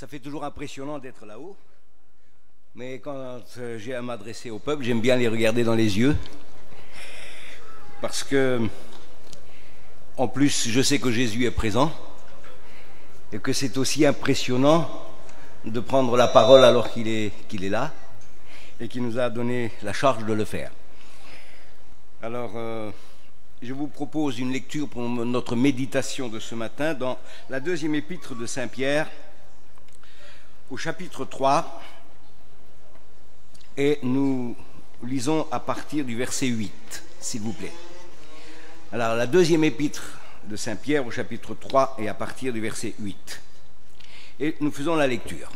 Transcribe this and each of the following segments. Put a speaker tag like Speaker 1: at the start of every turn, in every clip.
Speaker 1: Ça fait toujours impressionnant d'être là-haut, mais quand j'ai à m'adresser au peuple, j'aime bien les regarder dans les yeux, parce que, en plus, je sais que Jésus est présent, et que c'est aussi impressionnant de prendre la parole alors qu'il est là, et qu'il nous a donné la charge de le faire. Alors, je vous propose une lecture pour notre méditation de ce matin dans la deuxième épître de Saint Pierre, au chapitre 3, et nous lisons à partir du verset 8, s'il vous plaît. Alors, la deuxième épître de Saint Pierre, au chapitre 3, et à partir du verset 8. Et nous faisons la lecture.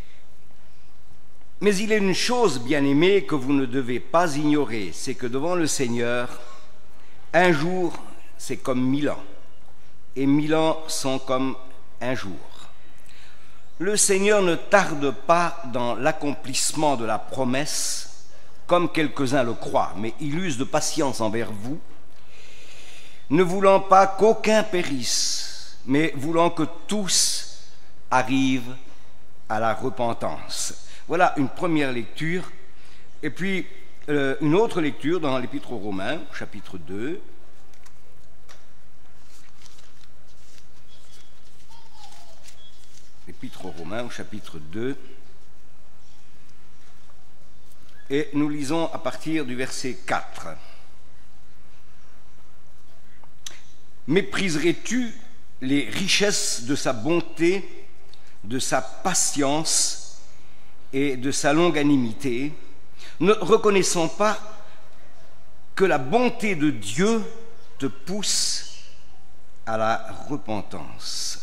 Speaker 1: « Mais il est une chose, bien-aimée, que vous ne devez pas ignorer, c'est que devant le Seigneur, un jour, c'est comme 1000 ans, et 1000 ans sont comme un jour. Le Seigneur ne tarde pas dans l'accomplissement de la promesse, comme quelques-uns le croient, mais il use de patience envers vous, ne voulant pas qu'aucun périsse, mais voulant que tous arrivent à la repentance. » Voilà une première lecture. Et puis, une autre lecture dans l'Épître aux Romains, chapitre 2. L'Épître aux Romains, au chapitre 2. Et nous lisons à partir du verset 4. « Mépriserais-tu les richesses de sa bonté, de sa patience et de sa longanimité, ne reconnaissant pas que la bonté de Dieu te pousse à la repentance. »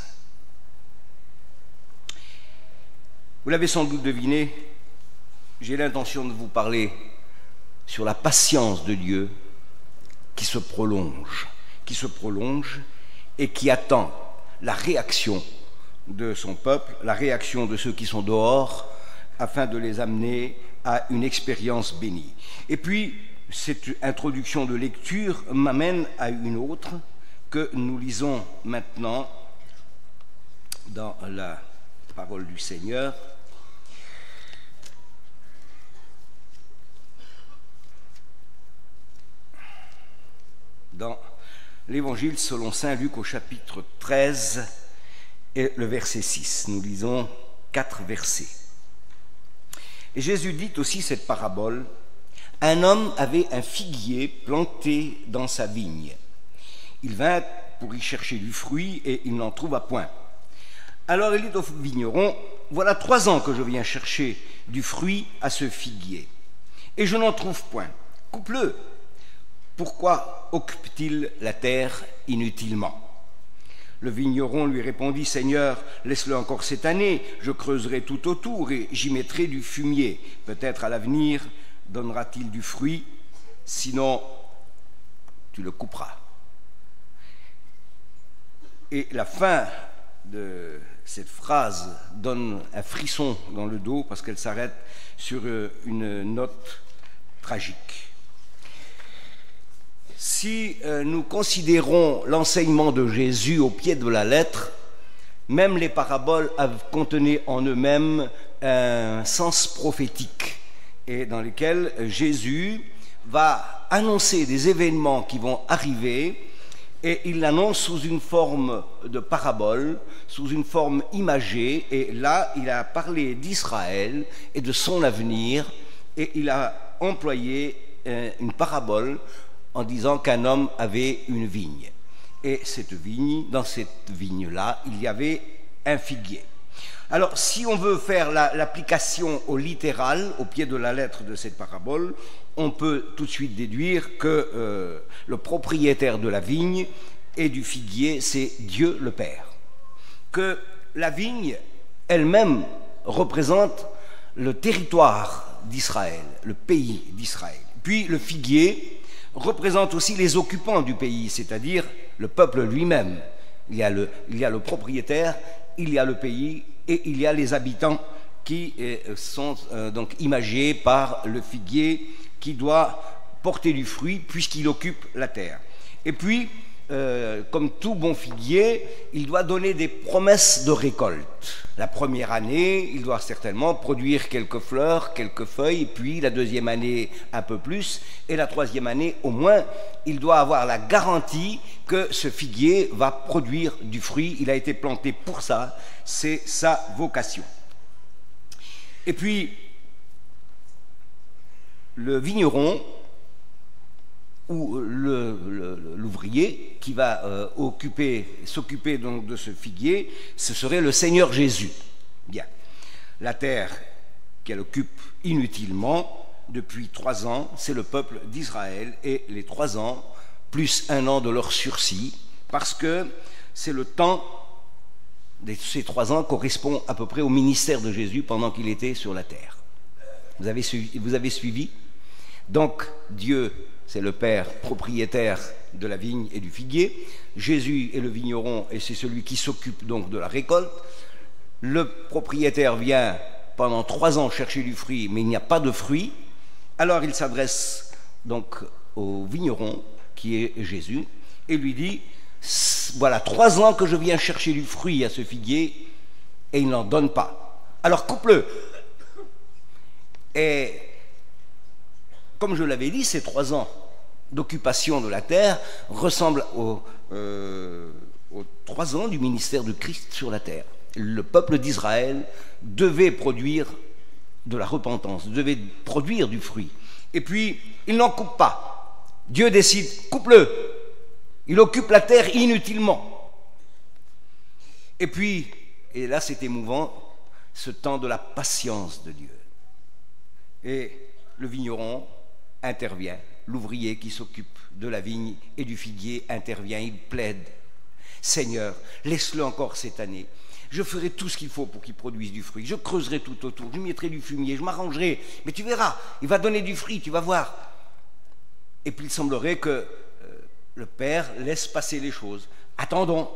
Speaker 1: Vous l'avez sans doute deviné, j'ai l'intention de vous parler sur la patience de Dieu qui se prolonge et qui attend la réaction de son peuple, la réaction de ceux qui sont dehors, afin de les amener à une expérience bénie. Et puis, cette introduction de lecture m'amène à une autre que nous lisons maintenant dans la parole du Seigneur. Dans l'Évangile selon saint Luc au chapitre 13 et le verset 6. Nous lisons 4 versets. Et Jésus dit aussi cette parabole. Un homme avait un figuier planté dans sa vigne. Il vint pour y chercher du fruit et il n'en trouva point. Alors il dit au vigneron, voilà 3 ans que je viens chercher du fruit à ce figuier, et je n'en trouve point. Coupe-le. Pourquoi occupe-t-il la terre inutilement? Le vigneron lui répondit, Seigneur, laisse-le encore cette année, je creuserai tout autour et j'y mettrai du fumier. Peut-être à l'avenir donnera-t-il du fruit, sinon tu le couperas. Et la fin de cette phrase donne un frisson dans le dos parce qu'elle s'arrête sur une note tragique. Si nous considérons l'enseignement de Jésus au pied de la lettre, même les paraboles contenaient en eux-mêmes un sens prophétique et dans lequel Jésus va annoncer des événements qui vont arriver et il l'annonce sous une forme de parabole, sous une forme imagée, et là il a parlé d'Israël et de son avenir et il a employé une parabole en disant qu'un homme avait une vigne. Et dans cette vigne-là, il y avait un figuier. Alors, si on veut faire l'application au littéral, au pied de la lettre de cette parabole, on peut tout de suite déduire que le propriétaire de la vigne et du figuier, c'est Dieu le Père. Que la vigne elle-même représente le territoire d'Israël, le pays d'Israël. Puis le figuier représente aussi les occupants du pays, c'est-à-dire le peuple lui-même. Il y a le propriétaire, il y a le pays et il y a les habitants qui sont donc imagés par le figuier qui doit porter du fruit puisqu'il occupe la terre. Et puis, comme tout bon figuier, il doit donner des promesses de récolte. La première année, il doit certainement produire quelques fleurs, quelques feuilles, puis la deuxième année un peu plus, et la troisième année au moins, il doit avoir la garantie que ce figuier va produire du fruit. Il a été planté pour ça, c'est sa vocation. Et puis, le vigneron, ou l'ouvrier qui va s'occuper donc de ce figuier, ce serait le Seigneur Jésus. Bien. La terre qu'elle occupe inutilement depuis 3 ans, c'est le peuple d'Israël, et les 3 ans plus 1 an de leur sursis, parce que c'est le temps de ces 3 ans correspond à peu près au ministère de Jésus pendant qu'il était sur la terre. Vous avez suivi? Donc Dieu, c'est le père propriétaire de la vigne et du figuier. Jésus est le vigneron et c'est celui qui s'occupe donc de la récolte. Le propriétaire vient pendant 3 ans chercher du fruit, mais il n'y a pas de fruit. Alors il s'adresse donc au vigneron, qui est Jésus, et lui dit: voilà 3 ans que je viens chercher du fruit à ce figuier, et il n'en donne pas. Alors coupe-le. Et comme je l'avais dit, ces 3 ans d'occupation de la terre ressemblent aux 3 ans du ministère de Christ sur la terre. Le peuple d'Israël devait produire de la repentance, devait produire du fruit. Et puis, il n'en coupe pas. Dieu décide: coupe-le. Il occupe la terre inutilement. Et puis, et là c'est émouvant, ce temps de la patience de Dieu. Et le vigneron intervient, l'ouvrier qui s'occupe de la vigne et du figuier intervient, il plaide: Seigneur, laisse-le encore cette année. Je ferai tout ce qu'il faut pour qu'il produise du fruit. Je creuserai tout autour, je mettrai du fumier, je m'arrangerai. Mais tu verras, il va donner du fruit, tu vas voir. Et puis il semblerait que le Père laisse passer les choses. Attendons.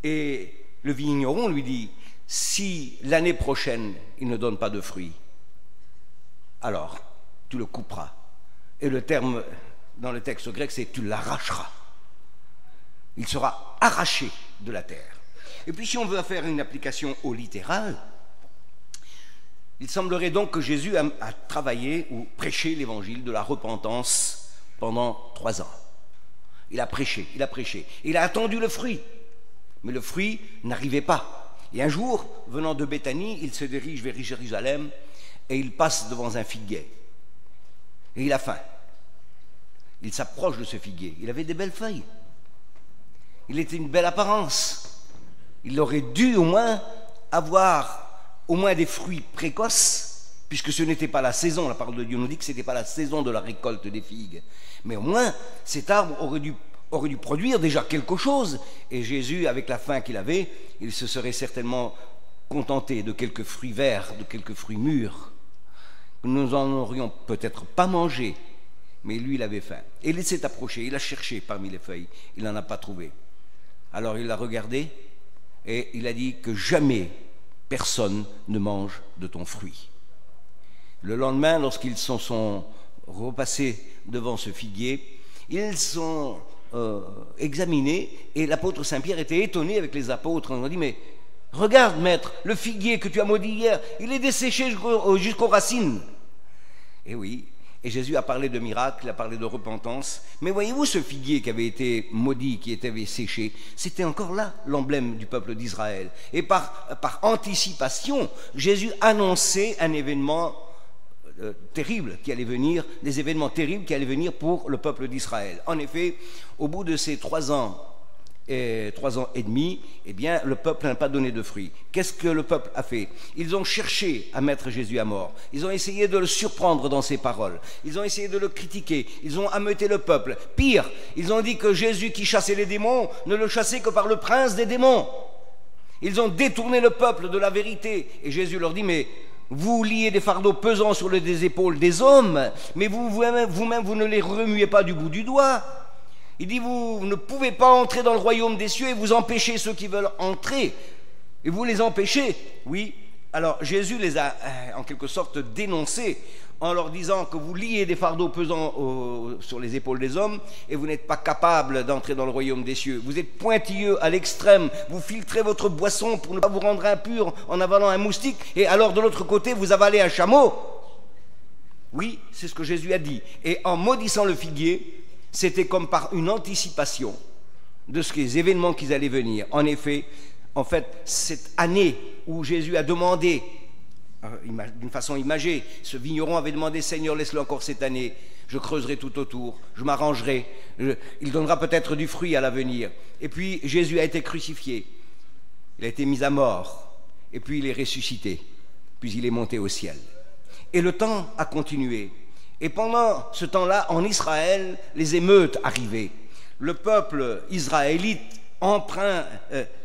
Speaker 1: Et le vigneron lui dit: si l'année prochaine il ne donne pas de fruits, alors tu le couperas. Et le terme dans le texte grec, c'est tu l'arracheras. Il sera arraché de la terre. Et puis si on veut faire une application au littéral, il semblerait donc que Jésus a travaillé ou prêché l'évangile de la repentance pendant 3 ans. Il a prêché. Il a attendu le fruit. Mais le fruit n'arrivait pas. Et un jour, venant de Béthanie, il se dirige vers Jérusalem et il passe devant un figuier. Et il a faim. Il s'approche de ce figuier. Il avait des belles feuilles. Il était une belle apparence. Il aurait dû au moins avoir au moins des fruits précoces, puisque ce n'était pas la saison. La parole de Dieu nous dit que ce n'était pas la saison de la récolte des figues. Mais au moins, cet arbre aurait dû produire déjà quelque chose. Et Jésus, avec la faim qu'il avait, il se serait certainement contenté de quelques fruits verts, de quelques fruits mûrs. Nous n'en aurions peut-être pas mangé, mais lui, il avait faim. Et il s'est approché, il a cherché parmi les feuilles, il n'en a pas trouvé. Alors il l'a regardé et il a dit que jamais personne ne mange de ton fruit. Le lendemain, lorsqu'ils sont repassés devant ce figuier, ils sont examinés et l'apôtre Saint-Pierre était étonné avec les apôtres. On a dit: mais regarde, maître, le figuier que tu as maudit hier, il est desséché jusqu'aux racines. Et oui, et Jésus a parlé de miracles, il a parlé de repentance. Mais voyez-vous, ce figuier qui avait été maudit, qui était séché, c'était encore là l'emblème du peuple d'Israël. Et par anticipation, Jésus annonçait un événement terrible qui allait venir, des événements terribles qui allaient venir pour le peuple d'Israël. En effet, au bout de ces 3 ans et 3 ans et demi, eh bien, le peuple n'a pas donné de fruits. Qu'est-ce que le peuple a fait? Ils ont cherché à mettre Jésus à mort. Ils ont essayé de le surprendre dans ses paroles. Ils ont essayé de le critiquer. Ils ont ameuté le peuple. Pire, ils ont dit que Jésus qui chassait les démons ne le chassait que par le prince des démons. Ils ont détourné le peuple de la vérité. Et Jésus leur dit: mais vous liez des fardeaux pesants sur les épaules des hommes, mais vous-même, vous ne les remuez pas du bout du doigt. Il dit: vous ne pouvez pas entrer dans le royaume des cieux et vous empêchez ceux qui veulent entrer. Et vous les empêchez. Oui, Alors Jésus les a en quelque sorte dénoncés en leur disant que vous liez des fardeaux pesants sur les épaules des hommes et vous n'êtes pas capable d'entrer dans le royaume des cieux. Vous êtes pointilleux à l'extrême, vous filtrez votre boisson pour ne pas vous rendre impur en avalant un moustique, et alors de l'autre côté vous avalez un chameau. Oui, c'est ce que Jésus a dit. Et en maudissant le figuier, c'était comme par une anticipation de ces événements qui allaient venir. En effet, cette année où Jésus a demandé, d'une façon imagée, ce vigneron avait demandé: Seigneur, laisse-le encore cette année, je creuserai tout autour, je m'arrangerai, il donnera peut-être du fruit à l'avenir. Et puis Jésus a été crucifié, il a été mis à mort, et puis il est ressuscité, puis il est monté au ciel. Et le temps a continué. Et pendant ce temps-là, en Israël, les émeutes arrivaient. Le peuple israélite,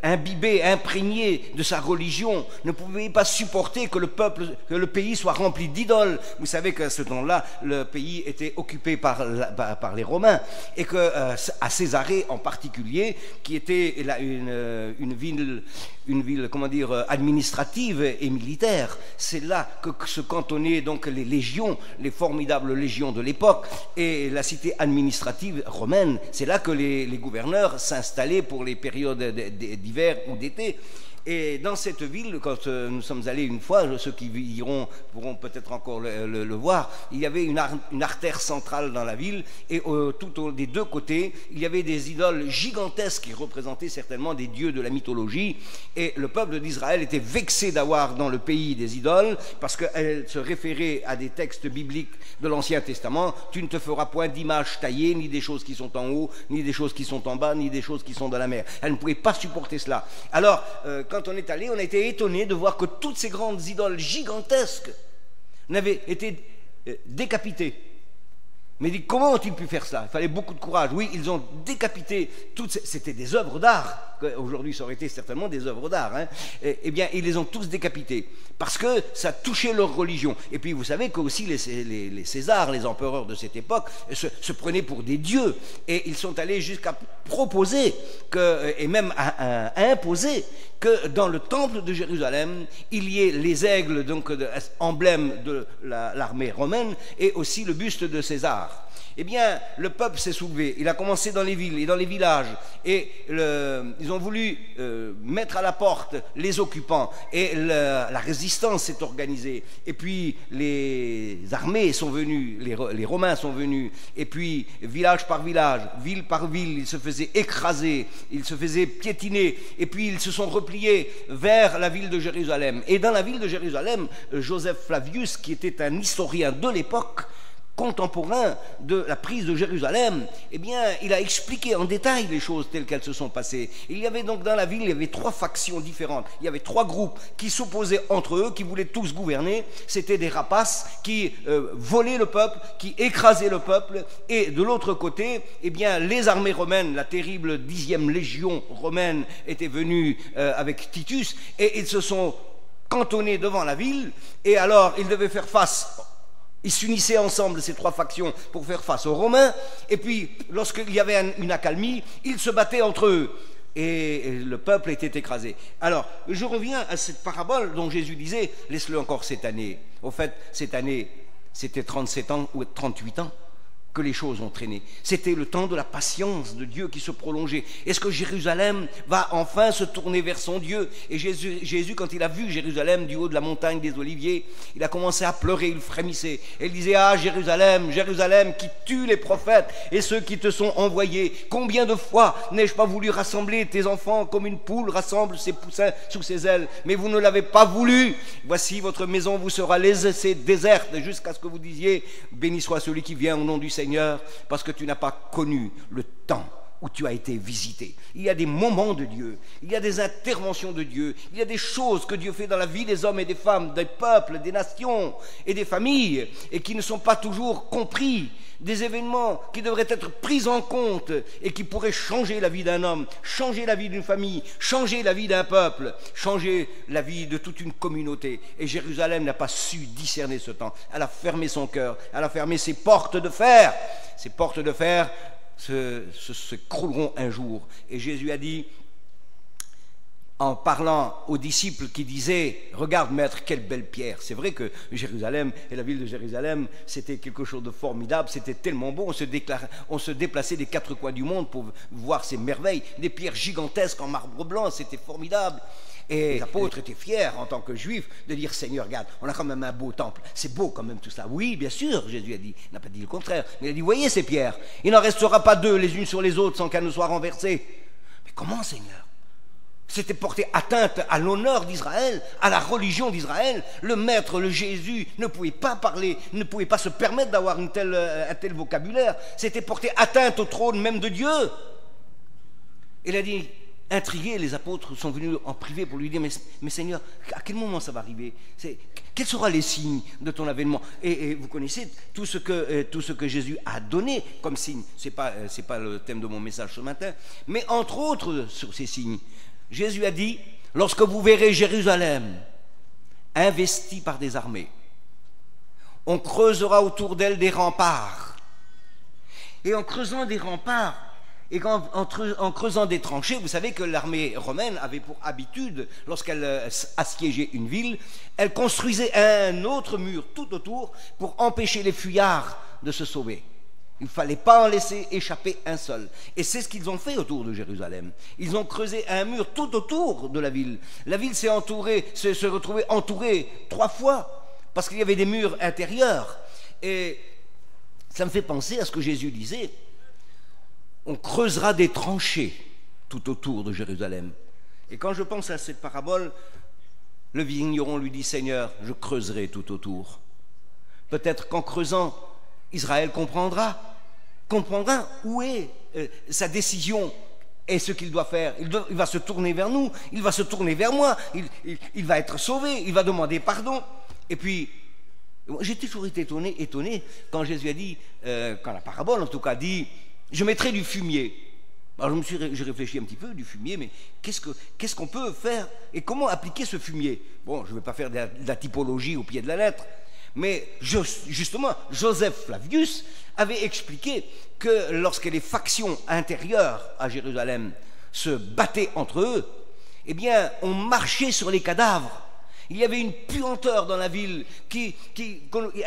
Speaker 1: imbibé, imprégné de sa religion, ne pouvait pas supporter que le pays soit rempli d'idoles. Vous savez qu'à ce temps-là, le pays était occupé par les Romains, et que à Césarée en particulier, qui était une ville, comment dire, administrative et militaire, c'est là que se cantonnaient donc les légions, les formidables légions de l'époque, et la cité administrative romaine. C'est là que les gouverneurs s'installaient pour les périodes d'hiver ou d'été. Et dans cette ville, quand nous sommes allés une fois, ceux qui y iront pourront peut-être encore le voir, il y avait une artère centrale dans la ville, et des deux côtés, il y avait des idoles gigantesques qui représentaient certainement des dieux de la mythologie, et le peuple d'Israël était vexé d'avoir dans le pays des idoles, parce qu'elles se référaient à des textes bibliques de l'Ancien Testament. Tu ne te feras point d'image taillée, ni des choses qui sont en haut, ni des choses qui sont en bas, ni des choses qui sont dans la mer. Elles ne pouvaient pas supporter cela. Alors, quand on est allé, on a été étonné de voir que toutes ces grandes idoles gigantesques n'avaient été décapitées. Mais dit, comment ont-ils pu faire cela? Il fallait beaucoup de courage. Oui, ils ont décapité c'était des œuvres d'art. Aujourd'hui, ça aurait été certainement des œuvres d'art. Eh bien, ils les ont tous décapités parce que ça touchait leur religion. Et puis, vous savez que aussi les Césars, les empereurs de cette époque, se prenaient pour des dieux, et ils sont allés jusqu'à proposer et même à imposer que dans le temple de Jérusalem, il y ait les aigles, donc emblème de l'armée romaine, et aussi le buste de César. Eh bien, le peuple s'est soulevé. Il a commencé dans les villes et dans les villages, et ils ont voulu mettre à la porte les occupants, et la résistance s'est organisée. Et puis les armées sont venues, les Romains sont venus, et puis village par village, ville par ville, ils se faisaient écraser, ils se faisaient piétiner, et puis ils se sont repliés vers la ville de Jérusalem. Et dans la ville de Jérusalem, Joseph Flavius, qui était un historien de l'époque, contemporain de la prise de Jérusalem, eh bien, il a expliqué en détail les choses telles qu'elles se sont passées. Il y avait donc dans la ville, il y avait trois factions différentes. Il y avait trois groupes qui s'opposaient entre eux, qui voulaient tous gouverner. C'était des rapaces qui volaient le peuple, qui écrasaient le peuple. Et de l'autre côté, eh bien, les armées romaines, la terrible 10e légion romaine était venue avec Titus, et ils se sont cantonnés devant la ville. Et alors, ils devaient faire face. Ils s'unissaient ensemble, ces trois factions, pour faire face aux Romains. Et puis, lorsqu'il y avait une accalmie, ils se battaient entre eux. Et le peuple était écrasé. Alors, je reviens à cette parabole dont Jésus disait, laisse-le encore cette année. Au fait, cette année, c'était 37 ans ou 38 ans que les choses ont traîné. C'était le temps de la patience de Dieu qui se prolongeait. Est-ce que Jérusalem va enfin se tourner vers son Dieu? Et Jésus, quand il a vu Jérusalem du haut de la montagne des Oliviers, il a commencé à pleurer, il frémissait. Et il disait, ah Jérusalem, Jérusalem, qui tue les prophètes et ceux qui te sont envoyés. Combien de fois n'ai-je pas voulu rassembler tes enfants comme une poule rassemble ses poussins sous ses ailes, mais vous ne l'avez pas voulu. Voici votre maison vous sera laissée déserte jusqu'à ce que vous disiez, béni soit celui qui vient au nom du Seigneur, parce que tu n'as pas connu le temps où tu as été visité. Il y a des moments de Dieu, il y a des interventions de Dieu, il y a des choses que Dieu fait dans la vie des hommes et des femmes, des peuples, des nations et des familles, et qui ne sont pas toujours compris, des événements qui devraient être pris en compte et qui pourraient changer la vie d'un homme, changer la vie d'une famille, changer la vie d'un peuple, changer la vie de toute une communauté. Et Jérusalem n'a pas su discerner ce temps. Elle a fermé son cœur, elle a fermé ses portes de fer. Ces portes de fer s'écrouleront un jour. Et Jésus a dit, en parlant aux disciples qui disaient « Regarde, maître, quelle belle pierre !» C'est vrai que Jérusalem et la ville de Jérusalem, c'était quelque chose de formidable, c'était tellement beau, on se déplaçait des quatre coins du monde pour voir ces merveilles, des pierres gigantesques en marbre blanc, c'était formidable. Et les apôtres étaient fiers en tant que juifs de dire « Seigneur, regarde, on a quand même un beau temple, c'est beau quand même tout ça. » Oui, bien sûr, Jésus a dit, il n'a pas dit le contraire, mais il a dit « Voyez ces pierres, il n'en restera pas deux les unes sur les autres sans qu'elles ne soient renversées. » Mais comment, Seigneur? C'était porter atteinte à l'honneur d'Israël, à la religion d'Israël. Le maître, le Jésus, ne pouvait pas parler, ne pouvait pas se permettre d'avoir un tel vocabulaire. C'était porter atteinte au trône même de Dieu. Il a dit, intrigués, les apôtres sont venus en privé pour lui dire, mais Seigneur, à quel moment ça va arriver? Quels seront les signes de ton avènement? Et vous connaissez tout ce que Jésus a donné comme signe. C'est pas le thème de mon message ce matin, mais entre autres sur ces signes. Jésus a dit, lorsque vous verrez Jérusalem investie par des armées, on creusera autour d'elle des remparts. Et en creusant des remparts, et en creusant des tranchées, vous savez que l'armée romaine avait pour habitude, lorsqu'elle assiégeait une ville, elle construisait un autre mur tout autour pour empêcher les fuyards de se sauver. Il ne fallait pas en laisser échapper un seul. Et c'est ce qu'ils ont fait autour de Jérusalem. Ils ont creusé un mur tout autour de la ville. La ville s'est retrouvée entourée 3 fois, parce qu'il y avait des murs intérieurs. Et ça me fait penser à ce que Jésus disait. On creusera des tranchées tout autour de Jérusalem. Et quand je pense à cette parabole, le vigneron lui dit, Seigneur, je creuserai tout autour. Peut-être qu'en creusant, Israël comprendra où est sa décision et ce qu'il doit faire. Il va se tourner vers nous, il va se tourner vers moi, il va être sauvé, il va demander pardon. Et puis, j'ai toujours été étonné quand Jésus a dit, quand la parabole en tout cas dit, je mettrai du fumier. Alors j'ai réfléchi un petit peu, du fumier, mais qu'est-ce qu'on peut faire et comment appliquer ce fumier? Bon, je ne vais pas faire de la typologie au pied de la lettre, mais justement, Joseph Flavius avait expliqué que lorsque les factions intérieures à Jérusalem se battaient entre eux, eh bien, on marchait sur les cadavres. Il y avait une puanteur dans la ville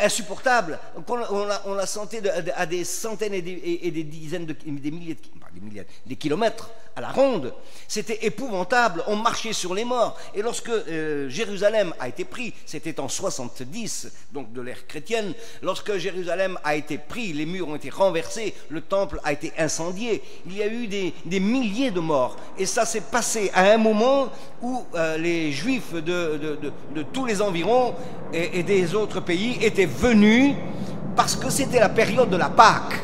Speaker 1: insupportable. On la sentait à des centaines et des dizaines, des milliers, des kilomètres à la ronde. C'était épouvantable. On marchait sur les morts. Et lorsque Jérusalem a été pris, c'était en 70, donc de l'ère chrétienne, lorsque Jérusalem a été pris, les murs ont été renversés, le temple a été incendié. Il y a eu des milliers de morts. Et ça s'est passé à un moment où les Juifs de tous les environs et des autres pays étaient venus parce que c'était la période de la Pâque.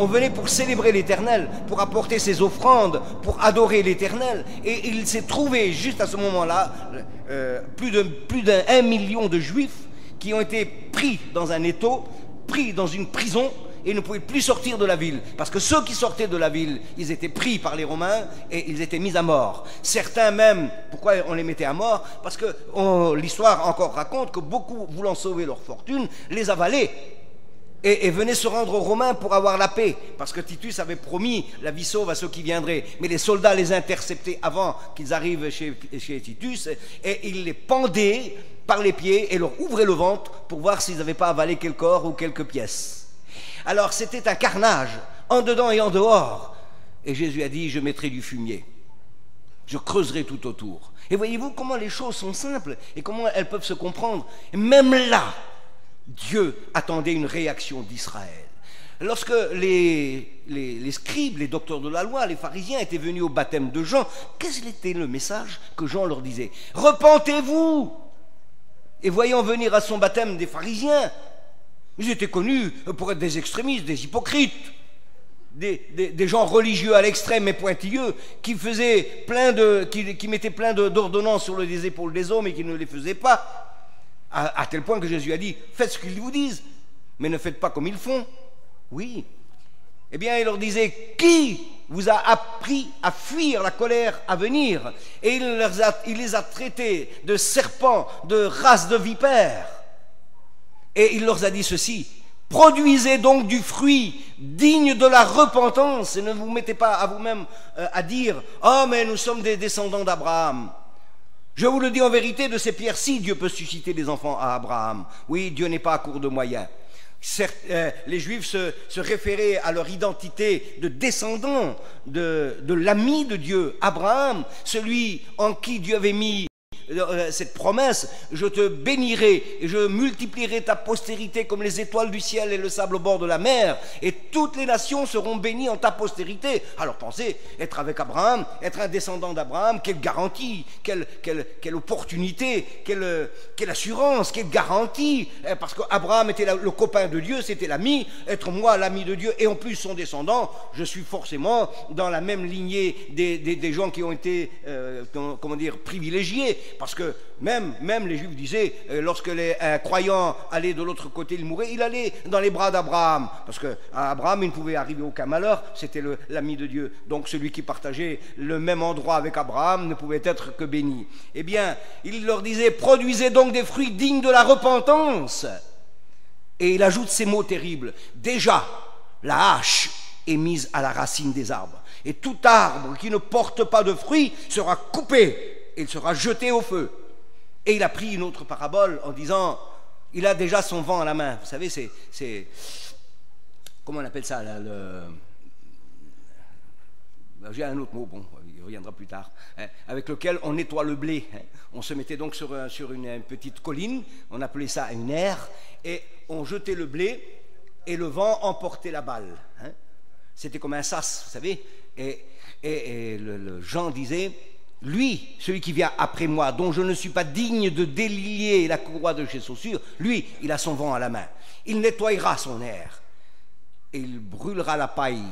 Speaker 1: On venait pour célébrer l'Éternel, pour apporter ses offrandes, pour adorer l'Éternel. Et il s'est trouvé juste à ce moment-là plus d'1 million de Juifs qui ont été pris dans un étau, pris dans une prison, et ne pouvaient plus sortir de la ville. Parce que ceux qui sortaient de la ville, ils étaient pris par les Romains et ils étaient mis à mort. Certains même, pourquoi on les mettait à mort? Parce que l'histoire encore raconte que beaucoup, voulant sauver leur fortune, les avalaient et venaient se rendre aux Romains pour avoir la paix. Parce que Titus avait promis la vie sauve à ceux qui viendraient. Mais les soldats les interceptaient avant qu'ils arrivent chez Titus et ils les pendaient par les pieds et leur ouvraient le ventre pour voir s'ils n'avaient pas avalé quelques corps ou quelques pièces. Alors c'était un carnage, en dedans et en dehors. Et Jésus a dit, je mettrai du fumier. Je creuserai tout autour. Et voyez-vous comment les choses sont simples et comment elles peuvent se comprendre. Même là, Dieu attendait une réaction d'Israël. Lorsque les scribes, les docteurs de la loi, les pharisiens étaient venus au baptême de Jean, quel était le message que Jean leur disait? Repentez-vous! Et voyant venir à son baptême des pharisiens, ils étaient connus pour être des extrémistes, des hypocrites, des gens religieux à l'extrême et pointilleux qui mettaient plein d'ordonnances sur les épaules des hommes et qui ne les faisaient pas, à tel point que Jésus a dit, faites ce qu'ils vous disent, mais ne faites pas comme ils font. Oui. Eh bien, il leur disait, qui vous a appris à fuir la colère à venir? Et il les a traités de serpents, de races de vipères. Et il leur a dit ceci, Produisez donc du fruit digne de la repentance et ne vous mettez pas à vous-même à dire « Oh, mais nous sommes des descendants d'Abraham ». Je vous le dis en vérité, de ces pierres-ci, Dieu peut susciter des enfants à Abraham. Oui, Dieu n'est pas à court de moyens. Certes, les Juifs se référaient à leur identité de descendants de l'ami de Dieu, Abraham, celui en qui Dieu avait mis cette promesse: je te bénirai et je multiplierai ta postérité comme les étoiles du ciel et le sable au bord de la mer, et toutes les nations seront bénies en ta postérité. Alors pensez, être avec Abraham, être un descendant d'Abraham, quelle garantie, quelle opportunité, quelle assurance, quelle garantie, parce qu'Abraham était le copain de Dieu, c'était l'ami. Être moi l'ami de Dieu et en plus son descendant, je suis forcément dans la même lignée des gens qui ont été comment dire, privilégiés. Parce que même les Juifs disaient, lorsque les croyants allaient de l'autre côté, il mourait, il allait dans les bras d'Abraham. Parce qu'à Abraham, il ne pouvait arriver aucun malheur, c'était l'ami de Dieu. Donc celui qui partageait le même endroit avec Abraham ne pouvait être que béni. Eh bien, il leur disait, produisez donc des fruits dignes de la repentance. Et il ajoute ces mots terribles. Déjà, la hache est mise à la racine des arbres. Et tout arbre qui ne porte pas de fruits sera coupé. Il sera jeté au feu. Et il a pris une autre parabole en disant, il a déjà son vent à la main. Vous savez, c'est comment on appelle ça là, j'ai un autre mot, bon, il reviendra plus tard, hein, avec lequel on nettoie le blé. Hein. On se mettait donc sur une petite colline, on appelait ça une aire, et on jetait le blé, et le vent emportait la balle. Hein. C'était comme un sas, vous savez. Et le Jean disait, lui, celui qui vient après moi, dont je ne suis pas digne de délier la courroie de ses chaussures, lui, il a son vent à la main. Il nettoyera son air et il brûlera la paille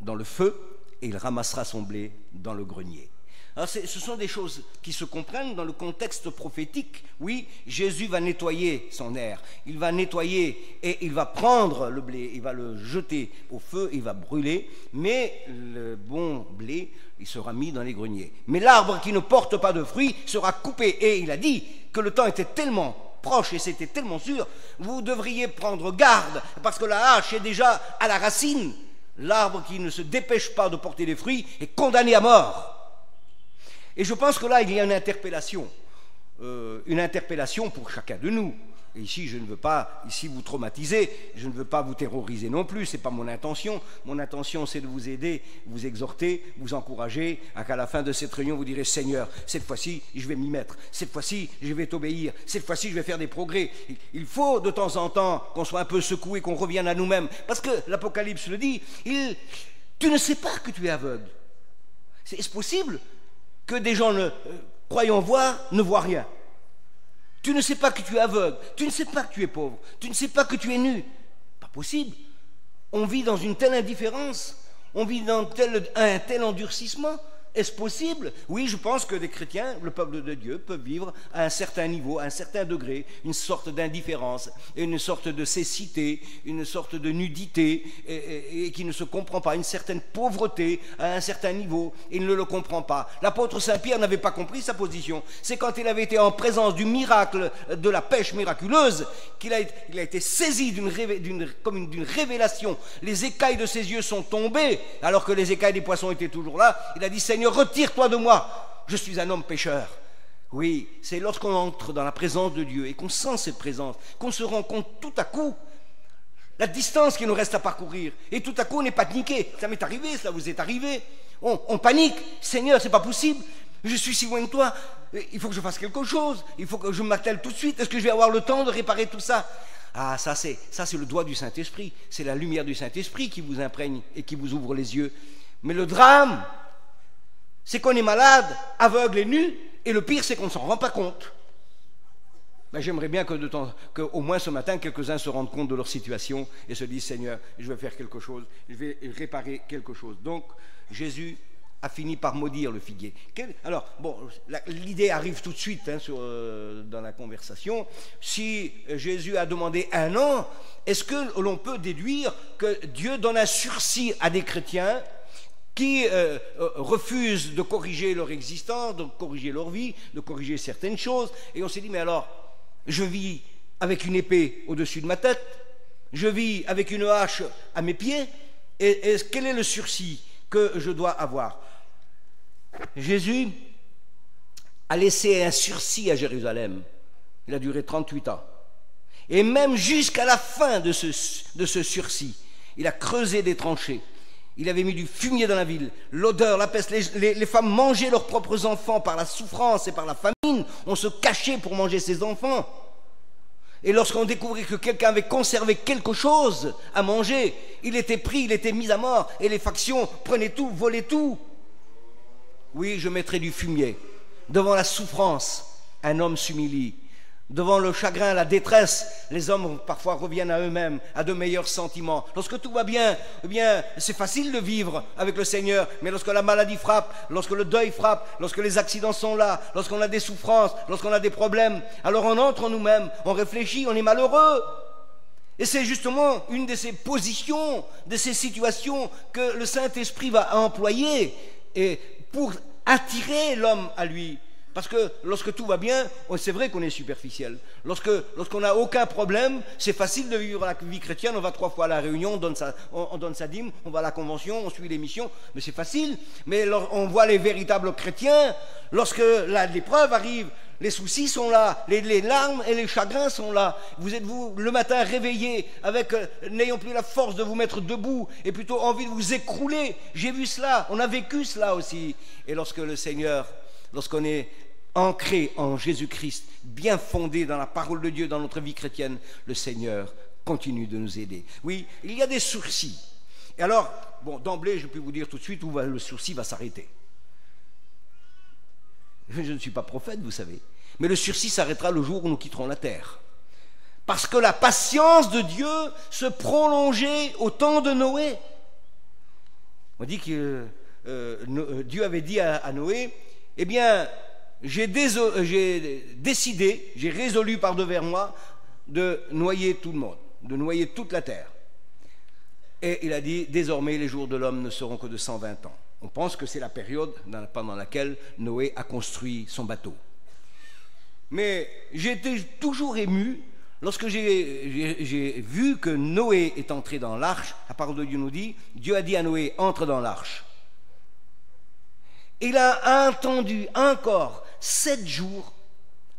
Speaker 1: dans le feu et il ramassera son blé dans le grenier. Alors ce sont des choses qui se comprennent dans le contexte prophétique. Oui, Jésus va nettoyer son air, il va nettoyer et il va prendre le blé, il va le jeter au feu, il va brûler, mais le bon blé, il sera mis dans les greniers. Mais l'arbre qui ne porte pas de fruits sera coupé. Et il a dit que le temps était tellement proche et c'était tellement sûr, vous devriez prendre garde, parce que la hache est déjà à la racine. L'arbre qui ne se dépêche pas de porter des fruits est condamné à mort. Et je pense que là, il y a une interpellation pour chacun de nous. Et ici, je ne veux pas vous traumatiser, je ne veux pas vous terroriser non plus, ce n'est pas mon intention. Mon intention, c'est de vous aider, vous exhorter, vous encourager, à qu'à la fin de cette réunion, vous direz, Seigneur, cette fois-ci, je vais m'y mettre, cette fois-ci, je vais t'obéir, cette fois-ci, je vais faire des progrès. Il faut de temps en temps qu'on soit un peu secoué, qu'on revienne à nous-mêmes, parce que l'Apocalypse le dit, tu ne sais pas que tu es aveugle. Est-ce possible que des gens croyant voir ne voient rien? Tu ne sais pas que tu es aveugle, tu ne sais pas que tu es pauvre, tu ne sais pas que tu es nu. Pas possible. On vit dans une telle indifférence, on vit dans un tel endurcissement. Est-ce possible? Oui, je pense que des chrétiens, le peuple de Dieu, peuvent vivre à un certain niveau, à un certain degré, une sorte d'indifférence, une sorte de cécité, une sorte de nudité, et qui ne se comprend pas, une certaine pauvreté à un certain niveau, il ne le comprend pas. L'apôtre Saint-Pierre n'avait pas compris sa position. C'est quand il avait été en présence du miracle, de la pêche miraculeuse, qu'il a été saisi d'une révélation. Les écailles de ses yeux sont tombées, alors que les écailles des poissons étaient toujours là. Il a dit, Seigneur, retire-toi de moi, je suis un homme pécheur. Oui, c'est lorsqu'on entre dans la présence de Dieu et qu'on sent cette présence, qu'on se rend compte tout à coup la distance qu'il nous reste à parcourir. Et tout à coup, on n'est pas paniqué. Ça m'est arrivé, ça vous est arrivé. On panique. Seigneur, c'est pas possible. Je suis si loin de toi. Il faut que je fasse quelque chose. Il faut que je m'attelle tout de suite. Est-ce que je vais avoir le temps de réparer tout ça? Ah, ça c'est le doigt du Saint-Esprit. C'est la lumière du Saint-Esprit qui vous imprègne et qui vous ouvre les yeux. Mais le drame, c'est qu'on est malade, aveugle et nu, et le pire, c'est qu'on ne s'en rend pas compte. Ben, j'aimerais bien qu'au moins ce matin, quelques-uns se rendent compte de leur situation et se disent, Seigneur, je vais faire quelque chose, je vais réparer quelque chose. Donc, Jésus a fini par maudire le figuier. Alors, bon, l'idée arrive tout de suite dans la conversation. Si Jésus a demandé 1 an, est-ce que l'on peut déduire que Dieu donne un sursis à des chrétiens qui refusent de corriger leur existence, de corriger leur vie, de corriger certaines choses, et on s'est dit, mais alors, je vis avec une épée au-dessus de ma tête, Je vis avec une hache à mes pieds, et quel est le sursis que je dois avoir? Jésus a laissé un sursis à Jérusalem. Il a duré 38 ans. Et même jusqu'à la fin de ce sursis, il a creusé des tranchées. Il avait mis du fumier dans la ville, l'odeur, la peste. Les femmes mangeaient leurs propres enfants par la souffrance et par la famine. On se cachait pour manger ses enfants. Et lorsqu'on découvrait que quelqu'un avait conservé quelque chose à manger, il était pris, il était mis à mort. Et les factions prenaient tout, volaient tout. Oui, je mettrai du fumier. Devant la souffrance, un homme s'humilie. Devant le chagrin, la détresse, les hommes parfois reviennent à eux-mêmes, à de meilleurs sentiments. Lorsque tout va bien, eh bien, c'est facile de vivre avec le Seigneur. Mais lorsque la maladie frappe, lorsque le deuil frappe, lorsque les accidents sont là, lorsqu'on a des souffrances, lorsqu'on a des problèmes, alors on entre en nous-mêmes, on réfléchit, on est malheureux. Et c'est justement une de ces positions, de ces situations que le Saint-Esprit va employer et pour attirer l'homme à lui. Parce que lorsque tout va bien, c'est vrai qu'on est superficiel. Lorsqu'on n'a aucun problème, c'est facile de vivre la vie chrétienne. On va 3 fois à la réunion, on donne sa dîme, on va à la convention, on suit les missions. Mais c'est facile. Mais on voit les véritables chrétiens, lorsque l'épreuve arrive, les soucis sont là, les larmes et les chagrins sont là. Vous êtes-vous le matin réveillé avec n'ayant plus la force de vous mettre debout et plutôt envie de vous écrouler. J'ai vu cela, on a vécu cela aussi. Et lorsque le Seigneur, lorsqu'on est ancré en Jésus-Christ, bien fondé dans la parole de Dieu, dans notre vie chrétienne, le Seigneur continue de nous aider. Oui, il y a des sursis. Et alors, bon, d'emblée, je peux vous dire tout de suite où le sursis va s'arrêter. Je ne suis pas prophète, vous savez, mais le sursis s'arrêtera le jour où nous quitterons la terre. Parce que la patience de Dieu se prolongeait au temps de Noé. On dit que Dieu avait dit à Noé, eh bien, j'ai décidé, j'ai résolu par devers moi de noyer tout le monde, de noyer toute la terre. Et il a dit, désormais les jours de l'homme ne seront que de 120 ans. On pense que c'est la période pendant laquelle Noé a construit son bateau. Mais j'ai été toujours ému lorsque j'ai vu que Noé est entré dans l'arche. La parole de Dieu nous dit, Dieu a dit à Noé, entre dans l'arche. Il a attendu encore 7 jours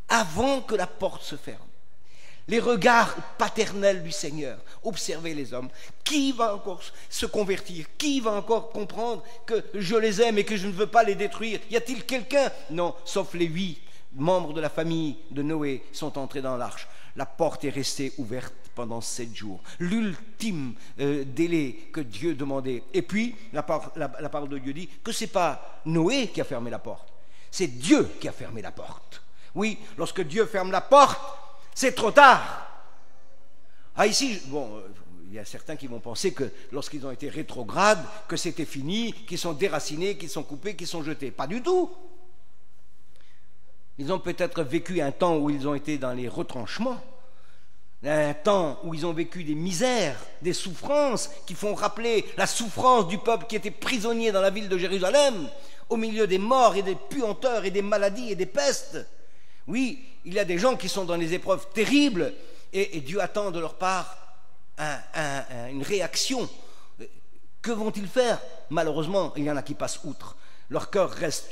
Speaker 1: avant que la porte se ferme. Les regards paternels du Seigneur, observez les hommes. Qui va encore se convertir? Qui va encore comprendre que je les aime et que je ne veux pas les détruire? Y a-t-il quelqu'un? Non, sauf les 8 membres de la famille de Noé sont entrés dans l'arche. La porte est restée ouverte pendant 7 jours. L'ultime délai que Dieu demandait. Et puis, la parole de Dieu dit que ce n'est pas Noé qui a fermé la porte. C'est Dieu qui a fermé la porte. Oui, lorsque Dieu ferme la porte, c'est trop tard. Ah, ici, bon, il y a certains qui vont penser que lorsqu'ils ont été rétrogrades, que c'était fini, qu'ils sont déracinés, qu'ils sont coupés, qu'ils sont jetés. Pas du tout. Ils ont peut-être vécu un temps où ils ont été dans les retranchements, un temps où ils ont vécu des misères, des souffrances qui font rappeler la souffrance du peuple qui était prisonnier dans la ville de Jérusalem, au milieu des morts et des puanteurs et des maladies et des pestes. Oui, il y a des gens qui sont dans des épreuves terribles et Dieu attend de leur part une réaction. Que vont-ils faire? Malheureusement, il y en a qui passent outre. Leur cœur reste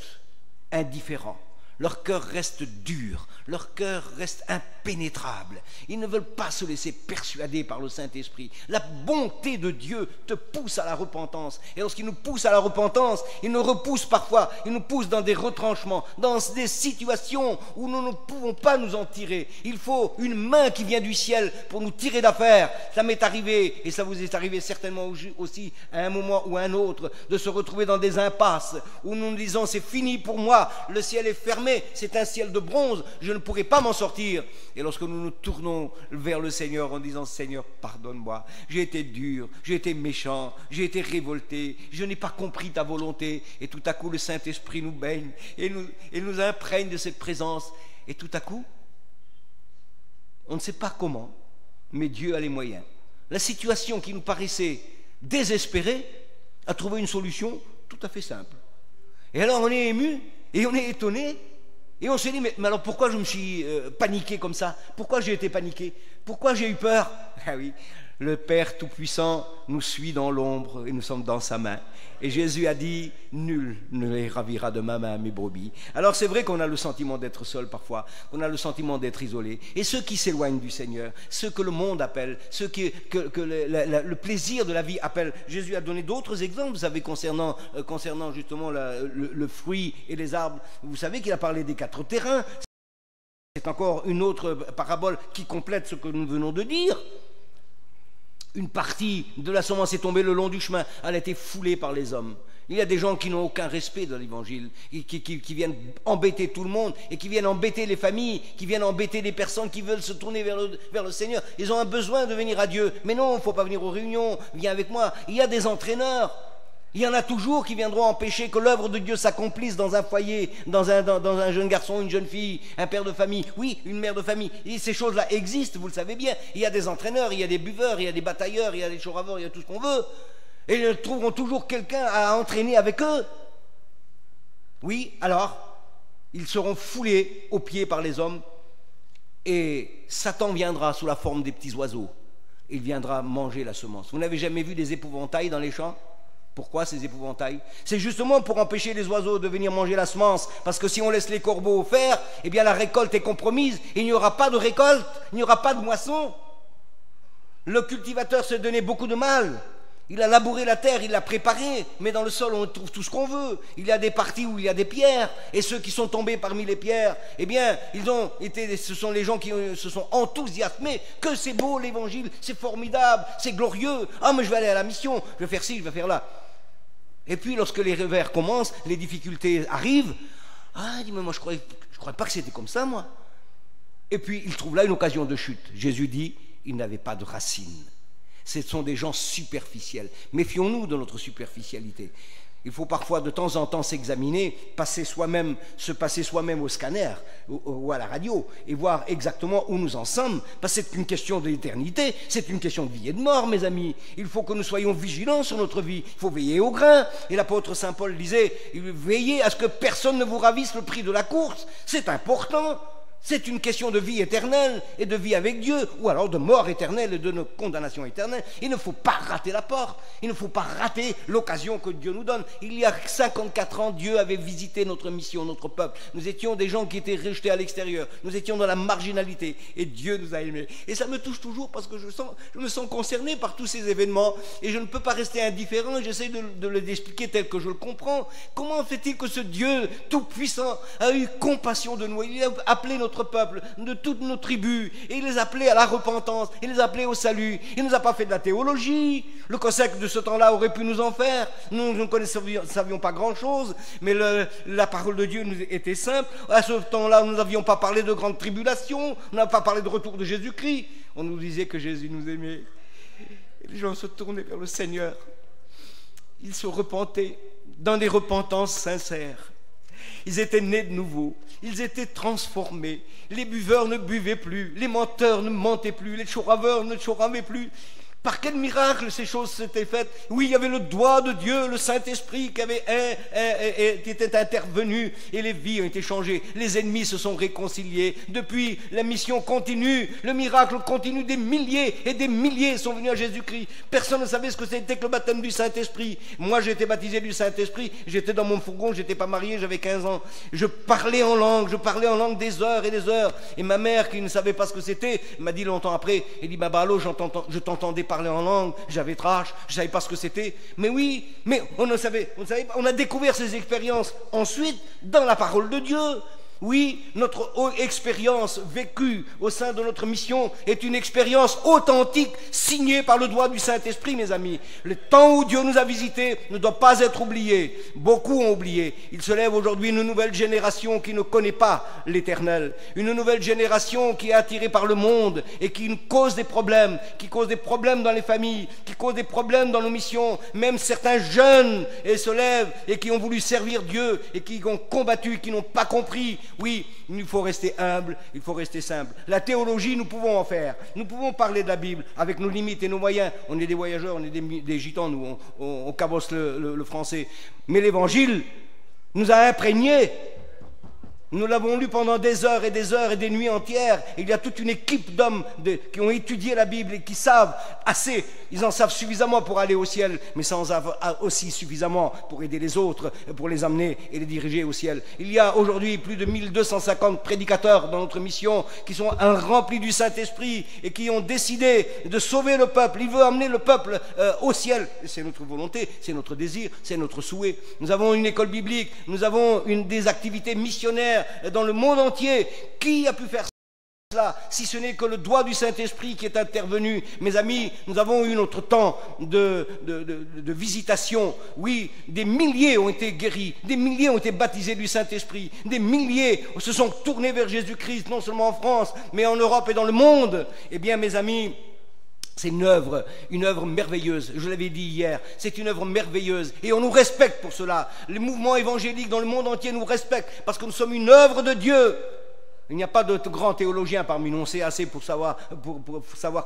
Speaker 1: indifférent. Leur cœur reste dur, leur cœur reste impénétrable. Ils ne veulent pas se laisser persuader par le Saint-Esprit. La bonté de Dieu te pousse à la repentance. Et lorsqu'il nous pousse à la repentance, il nous repousse parfois, il nous pousse dans des retranchements, dans des situations où nous ne pouvons pas nous en tirer. Il faut une main qui vient du ciel pour nous tirer d'affaire. Ça m'est arrivé, et ça vous est arrivé certainement aussi à un moment ou à un autre, de se retrouver dans des impasses où nous nous disons c'est fini pour moi, le ciel est fermé. C'est un ciel de bronze, je ne pourrai pas m'en sortir. Et lorsque nous nous tournons vers le Seigneur en disant Seigneur, pardonne-moi, j'ai été dur, j'ai été méchant, j'ai été révolté, je n'ai pas compris ta volonté. Et tout à coup le Saint-Esprit nous baigne et nous imprègne de cette présence. Et tout à coup, on ne sait pas comment, mais Dieu a les moyens. La situation qui nous paraissait désespérée a trouvé une solution tout à fait simple. Et alors on est ému et on est étonné. Et on se dit, mais alors pourquoi je me suis paniqué comme ça? Pourquoi j'ai été paniqué? Pourquoi j'ai eu peur? Ah oui, Le Père Tout-Puissant nous suit dans l'ombre et nous sommes dans sa main. Et Jésus a dit, nul ne les ravira de ma main, mes brebis. Alors c'est vrai qu'on a le sentiment d'être seul parfois, qu'on a le sentiment d'être isolé. Et ceux qui s'éloignent du Seigneur, ceux que le monde appelle, ceux que le plaisir de la vie appelle. Jésus a donné d'autres exemples, vous savez, concernant justement le fruit et les arbres. Vous savez qu'il a parlé des 4 terrains. C'est encore une autre parabole qui complète ce que nous venons de dire. Une partie de la semence est tombée le long du chemin, elle a été foulée par les hommes. Il y a des gens qui n'ont aucun respect de l'évangile, qui viennent embêter tout le monde et qui viennent embêter les familles, qui viennent embêter les personnes qui veulent se tourner vers le Seigneur. Ils ont un besoin de venir à Dieu. Mais non, il ne faut pas venir aux réunions, viens avec moi. Il y a des entraîneurs. Il y en a toujours qui viendront empêcher que l'œuvre de Dieu s'accomplisse dans un foyer, dans un jeune garçon, une jeune fille, un père de famille, oui, une mère de famille. Et ces choses-là existent, vous le savez bien. Il y a des entraîneurs, il y a des buveurs, il y a des batailleurs, il y a des choraveurs, il y a tout ce qu'on veut. Et ils trouveront toujours quelqu'un à entraîner avec eux. Oui, alors, ils seront foulés aux pieds par les hommes et Satan viendra sous la forme des petits oiseaux. Il viendra manger la semence. Vous n'avez jamais vu des épouvantails dans les champs ? Pourquoi ces épouvantails? C'est justement pour empêcher les oiseaux de venir manger la semence, parce que si on laisse les corbeaux faire, eh bien la récolte est compromise, il n'y aura pas de récolte, il n'y aura pas de moisson. Le cultivateur s'est donné beaucoup de mal, il a labouré la terre, il l'a préparée, mais dans le sol on trouve tout ce qu'on veut. Il y a des parties où il y a des pierres, et ceux qui sont tombés parmi les pierres, eh bien ce sont les gens qui se sont enthousiasmés, que c'est beau l'évangile, c'est formidable, c'est glorieux, ah mais je vais aller à la mission, je vais faire ci, je vais faire là. Et puis lorsque les revers commencent, les difficultés arrivent. Ah, il dit, mais moi je croyais pas que c'était comme ça, moi. Et puis il trouve là une occasion de chute. Jésus dit, il n'avait pas de racines. Ce sont des gens superficiels. Méfions-nous de notre superficialité. Il faut parfois de temps en temps s'examiner, se passer soi-même au scanner ou à la radio et voir exactement où nous en sommes, parce que c'est une question d'éternité, c'est une question de vie et de mort, mes amis. Il faut que nous soyons vigilants sur notre vie, il faut veiller au grain. Et l'apôtre Saint Paul disait, veillez à ce que personne ne vous ravisse le prix de la course, c'est important. C'est une question de vie éternelle et de vie avec Dieu, ou alors de mort éternelle et de condamnation éternelle. Il ne faut pas rater la porte, il ne faut pas rater l'occasion que Dieu nous donne. Il y a 54 ans, Dieu avait visité notre mission, notre peuple. Nous étions des gens qui étaient rejetés à l'extérieur, nous étions dans la marginalité, et Dieu nous a aimés. Et ça me touche toujours parce que je me sens concerné par tous ces événements, et je ne peux pas rester indifférent, j'essaie de les expliquer tel que je le comprends. Comment fait-il que ce Dieu tout-puissant a eu compassion de nous? Il a appelé notre peuple, de toutes nos tribus, et il les appelait à la repentance, il les appelait au salut. Il ne nous a pas fait de la théologie. Le COSEC de ce temps-là aurait pu nous en faire. Nous ne savions pas grand-chose, mais la parole de Dieu nous était simple. À ce temps-là, nous n'avions pas parlé de grandes tribulations, on n'a pas parlé de retour de Jésus-Christ. On nous disait que Jésus nous aimait. Et les gens se tournaient vers le Seigneur. Ils se repentaient dans des repentances sincères. Ils étaient nés de nouveau, ils étaient transformés. Les buveurs ne buvaient plus, les menteurs ne mentaient plus, les choraveurs ne choravaient plus. Par quel miracle ces choses s'étaient faites? Oui, il y avait le doigt de Dieu, le Saint-Esprit qui était intervenu et les vies ont été changées. Les ennemis se sont réconciliés. Depuis, la mission continue, le miracle continue. Des milliers et des milliers sont venus à Jésus-Christ. Personne ne savait ce que c'était que le baptême du Saint-Esprit. Moi, j'ai été baptisé du Saint-Esprit. J'étais dans mon fourgon, j'étais pas marié, j'avais 15 ans. Je parlais en langue des heures et des heures. Et ma mère, qui ne savait pas ce que c'était, m'a dit longtemps après, elle dit, Babalo, je t'entendais parler en langue, j'avais trash, je ne savais pas ce que c'était. Mais oui, mais on ne savait pas. On a découvert ces expériences ensuite dans la parole de Dieu. Oui, notre expérience vécue au sein de notre mission est une expérience authentique, signée par le doigt du Saint-Esprit, mes amis. Le temps où Dieu nous a visités ne doit pas être oublié. Beaucoup ont oublié. Il se lève aujourd'hui une nouvelle génération qui ne connaît pas l'Éternel. Une nouvelle génération qui est attirée par le monde et qui nous cause des problèmes, dans les familles, qui cause des problèmes dans nos missions. Même certains jeunes se lèvent et qui ont voulu servir Dieu et qui ont combattu, qui n'ont pas compris. Oui, il faut rester humble, il faut rester simple. La théologie, nous pouvons en faire. Nous pouvons parler de la Bible avec nos limites et nos moyens. On est des voyageurs, on est des gitans, nous, on cabosse le français. Mais l'Évangile nous a imprégnés. Nous l'avons lu pendant des heures et des heures et des nuits entières. Il y a toute une équipe d'hommes qui ont étudié la Bible et qui savent assez. Ils en savent suffisamment pour aller au ciel, mais sans aussi suffisamment pour aider les autres, pour les amener et les diriger au ciel. Il y a aujourd'hui plus de 1250 prédicateurs dans notre mission qui sont remplis du Saint-Esprit et qui ont décidé de sauver le peuple. Il veut amener le peuple au ciel. C'est notre volonté, c'est notre désir, c'est notre souhait. Nous avons une école biblique, nous avons des activités missionnaires dans le monde entier. Qui a pu faire cela si ce n'est que le doigt du Saint-Esprit qui est intervenu? Mes amis, nous avons eu notre temps de visitation. Oui, des milliers ont été guéris, des milliers ont été baptisés du Saint-Esprit, des milliers se sont tournés vers Jésus-Christ, non seulement en France, mais en Europe et dans le monde. Eh bien, mes amis, c'est une œuvre merveilleuse. Je l'avais dit hier, c'est une œuvre merveilleuse. Et on nous respecte pour cela. Les mouvements évangéliques dans le monde entier nous respectent parce que nous sommes une œuvre de Dieu. Il n'y a pas de grands théologiens parmi nous, on sait assez pour savoir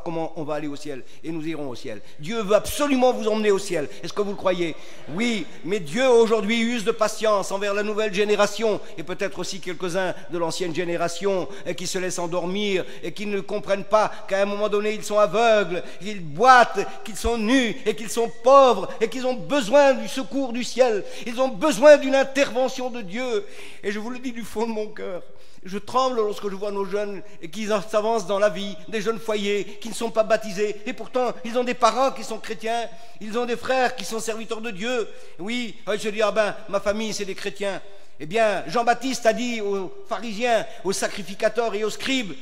Speaker 1: comment on va aller au ciel. Et nous irons au ciel. Dieu veut absolument vous emmener au ciel. Est-ce que vous le croyez? Oui, mais Dieu aujourd'hui use de patience envers la nouvelle génération et peut-être aussi quelques-uns de l'ancienne génération qui se laissent endormir et qui ne comprennent pas qu'à un moment donné ils sont aveugles, qu'ils boitent, qu'ils sont nus et qu'ils sont pauvres et qu'ils ont besoin du secours du ciel. Ils ont besoin d'une intervention de Dieu. Et je vous le dis du fond de mon cœur. Je tremble lorsque je vois nos jeunes et qu'ils s'avancent dans la vie, des jeunes foyers qui ne sont pas baptisés. Et pourtant, ils ont des parents qui sont chrétiens, ils ont des frères qui sont serviteurs de Dieu. Oui, je dis, ma famille, c'est des chrétiens. Eh bien, Jean-Baptiste a dit aux pharisiens, aux sacrificateurs et aux scribes,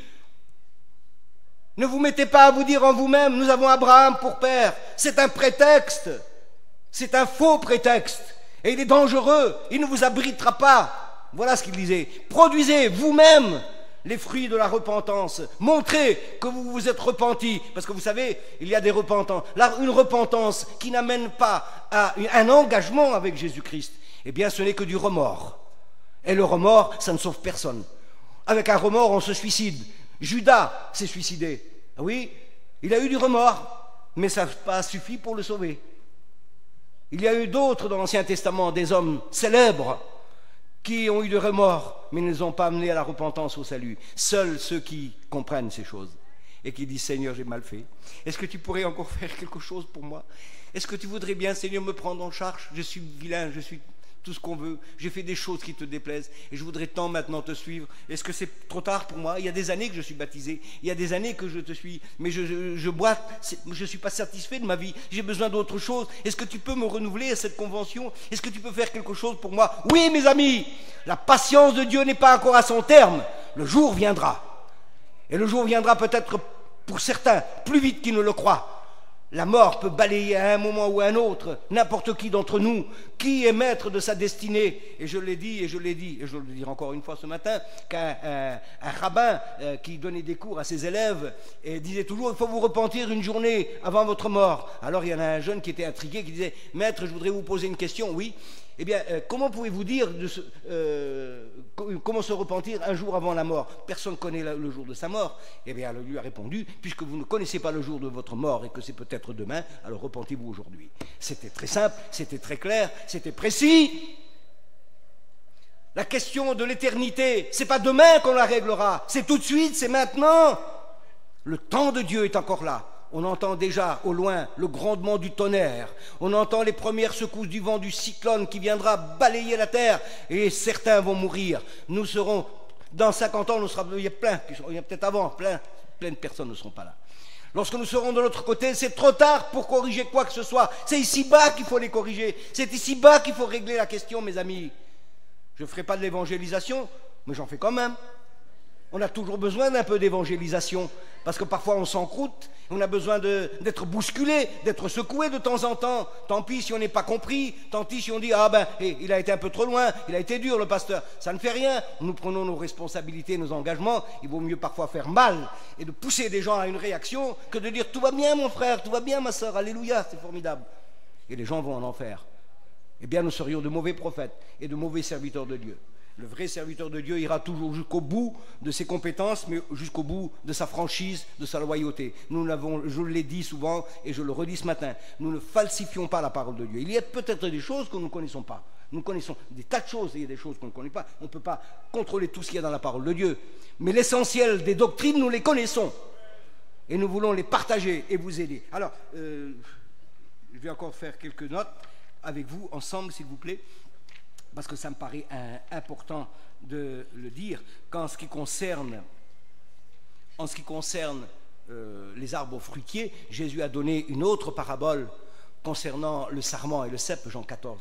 Speaker 1: ne vous mettez pas à vous dire en vous-même, nous avons Abraham pour père. C'est un prétexte, c'est un faux prétexte. Et il est dangereux, il ne vous abritera pas. Voilà ce qu'il disait. Produisez vous-même les fruits de la repentance. Montrez que vous vous êtes repentis. Parce que vous savez, il y a des repentants. Là, une repentance qui n'amène pas à un engagement avec Jésus-Christ, eh bien, ce n'est que du remords. Et le remords, ça ne sauve personne. Avec un remords, on se suicide. Judas s'est suicidé. Oui, il a eu du remords, mais ça n'a pas suffi pour le sauver. Il y a eu d'autres dans l'Ancien Testament, des hommes célèbres, qui ont eu de remords, mais ne les ont pas amenés à la repentance, au salut. Seuls ceux qui comprennent ces choses et qui disent « Seigneur, j'ai mal fait. Est-ce que tu pourrais encore faire quelque chose pour moi? Est-ce que tu voudrais bien, Seigneur, me prendre en charge? Je suis vilain, je suis tout ce qu'on veut. J'ai fait des choses qui te déplaisent et je voudrais tant maintenant te suivre. Est-ce que c'est trop tard pour moi? Il y a des années que je suis baptisé, il y a des années que je te suis, mais je boite, je ne suis pas satisfait de ma vie, j'ai besoin d'autre chose. Est-ce que tu peux me renouveler à cette convention? Est-ce que tu peux faire quelque chose pour moi? Oui, mes amis, la patience de Dieu n'est pas encore à son terme. Le jour viendra. Et le jour viendra peut-être pour certains plus vite qu'ils ne le croient. La mort peut balayer à un moment ou à un autre n'importe qui d'entre nous. Qui est maître de sa destinée? Et je l'ai dit, et je le dirai encore une fois ce matin, qu'un rabbin qui donnait des cours à ses élèves et disait toujours, il faut vous repentir une journée avant votre mort. Alors il y en a un jeune qui était intrigué, qui disait, maître, je voudrais vous poser une question. Oui. Eh bien, comment pouvez-vous dire comment se repentir un jour avant la mort? Personne ne connaît le jour de sa mort. Eh bien, elle lui a répondu, puisque vous ne connaissez pas le jour de votre mort et que c'est peut-être demain, alors repentez-vous aujourd'hui. C'était très simple, c'était très clair, c'était précis. La question de l'éternité, c'est pas demain qu'on la réglera, c'est tout de suite, c'est maintenant. Le temps de Dieu est encore là. On entend déjà au loin le grondement du tonnerre. On entend les premières secousses du vent du cyclone qui viendra balayer la terre. Et certains vont mourir. Nous serons, dans 50 ans, il y a plein, il y a peut-être avant, plein de personnes ne seront pas là. Lorsque nous serons de l'autre côté, c'est trop tard pour corriger quoi que ce soit. C'est ici-bas qu'il faut les corriger. C'est ici-bas qu'il faut régler la question, mes amis. Je ne ferai pas de l'évangélisation, mais j'en fais quand même. On a toujours besoin d'un peu d'évangélisation, parce que parfois on s'encroute, on a besoin d'être bousculé, d'être secoué de temps en temps. Tant pis si on n'est pas compris, tant pis si on dit « Ah ben, il a été un peu trop loin, il a été dur le pasteur ». Ça ne fait rien, nous prenons nos responsabilités, nos engagements. Il vaut mieux parfois faire mal et de pousser des gens à une réaction que de dire « Tout va bien mon frère, tout va bien ma soeur, alléluia, c'est formidable ». Et les gens vont en enfer. Eh bien nous serions de mauvais prophètes et de mauvais serviteurs de Dieu. Le vrai serviteur de Dieu ira toujours jusqu'au bout de ses compétences, mais jusqu'au bout de sa franchise, de sa loyauté. Je l'ai dit souvent et je le redis ce matin, nous ne falsifions pas la parole de Dieu. Il y a peut-être des choses que nous ne connaissons pas. Nous connaissons des tas de choses, et il y a des choses qu'on ne connaît pas. On ne peut pas contrôler tout ce qu'il y a dans la parole de Dieu. Mais l'essentiel des doctrines, nous les connaissons. Et nous voulons les partager et vous aider. Alors, je vais encore faire quelques notes avec vous, ensemble, s'il vous plaît, parce que ça me paraît important de le dire. Qu'en ce qui concerne les arbres fruitiers, Jésus a donné une autre parabole concernant le sarment et le cep, Jean 14.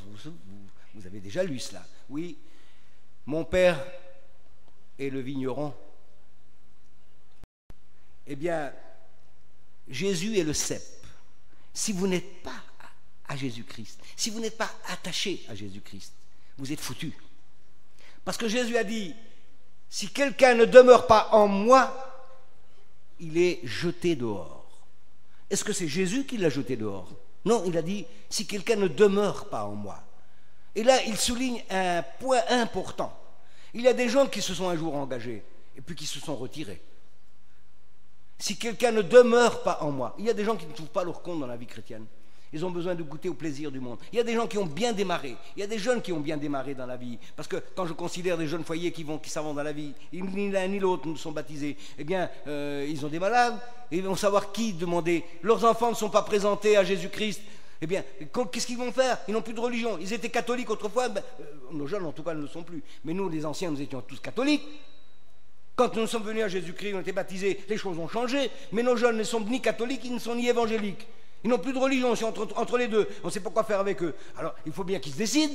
Speaker 1: Vous avez déjà lu cela. Oui, mon père est le vigneron. Eh bien, Jésus est le cep. Si vous n'êtes pas à Jésus-Christ, si vous n'êtes pas attaché à Jésus-Christ, vous êtes foutus. Parce que Jésus a dit, si quelqu'un ne demeure pas en moi, il est jeté dehors. Est-ce que c'est Jésus qui l'a jeté dehors? Non, il a dit, si quelqu'un ne demeure pas en moi. Et là, il souligne un point important. Il y a des gens qui se sont un jour engagés, et puis qui se sont retirés. Si quelqu'un ne demeure pas en moi, il y a des gens qui ne trouvent pas leur compte dans la vie chrétienne. Ils ont besoin de goûter au plaisir du monde. Il y a des gens qui ont bien démarré. Il y a des jeunes qui ont bien démarré dans la vie. Parce que quand je considère des jeunes foyers qui s'en vont dans la vie, ni l'un ni l'autre ne sont baptisés, eh bien, ils ont des malades. Et ils vont savoir qui demander. Leurs enfants ne sont pas présentés à Jésus-Christ. Eh bien, qu'est-ce qu'ils vont faire? Ils n'ont plus de religion. Ils étaient catholiques autrefois. Nos jeunes, en tout cas, ne le sont plus. Mais nous, les anciens, nous étions tous catholiques. Quand nous sommes venus à Jésus-Christ, on a été baptisés, les choses ont changé. Mais nos jeunes ne sont ni catholiques, ils ne sont ni évangéliques. Ils n'ont plus de religion, c'est entre les deux. On ne sait pas quoi faire avec eux. Alors, il faut bien qu'ils se décident.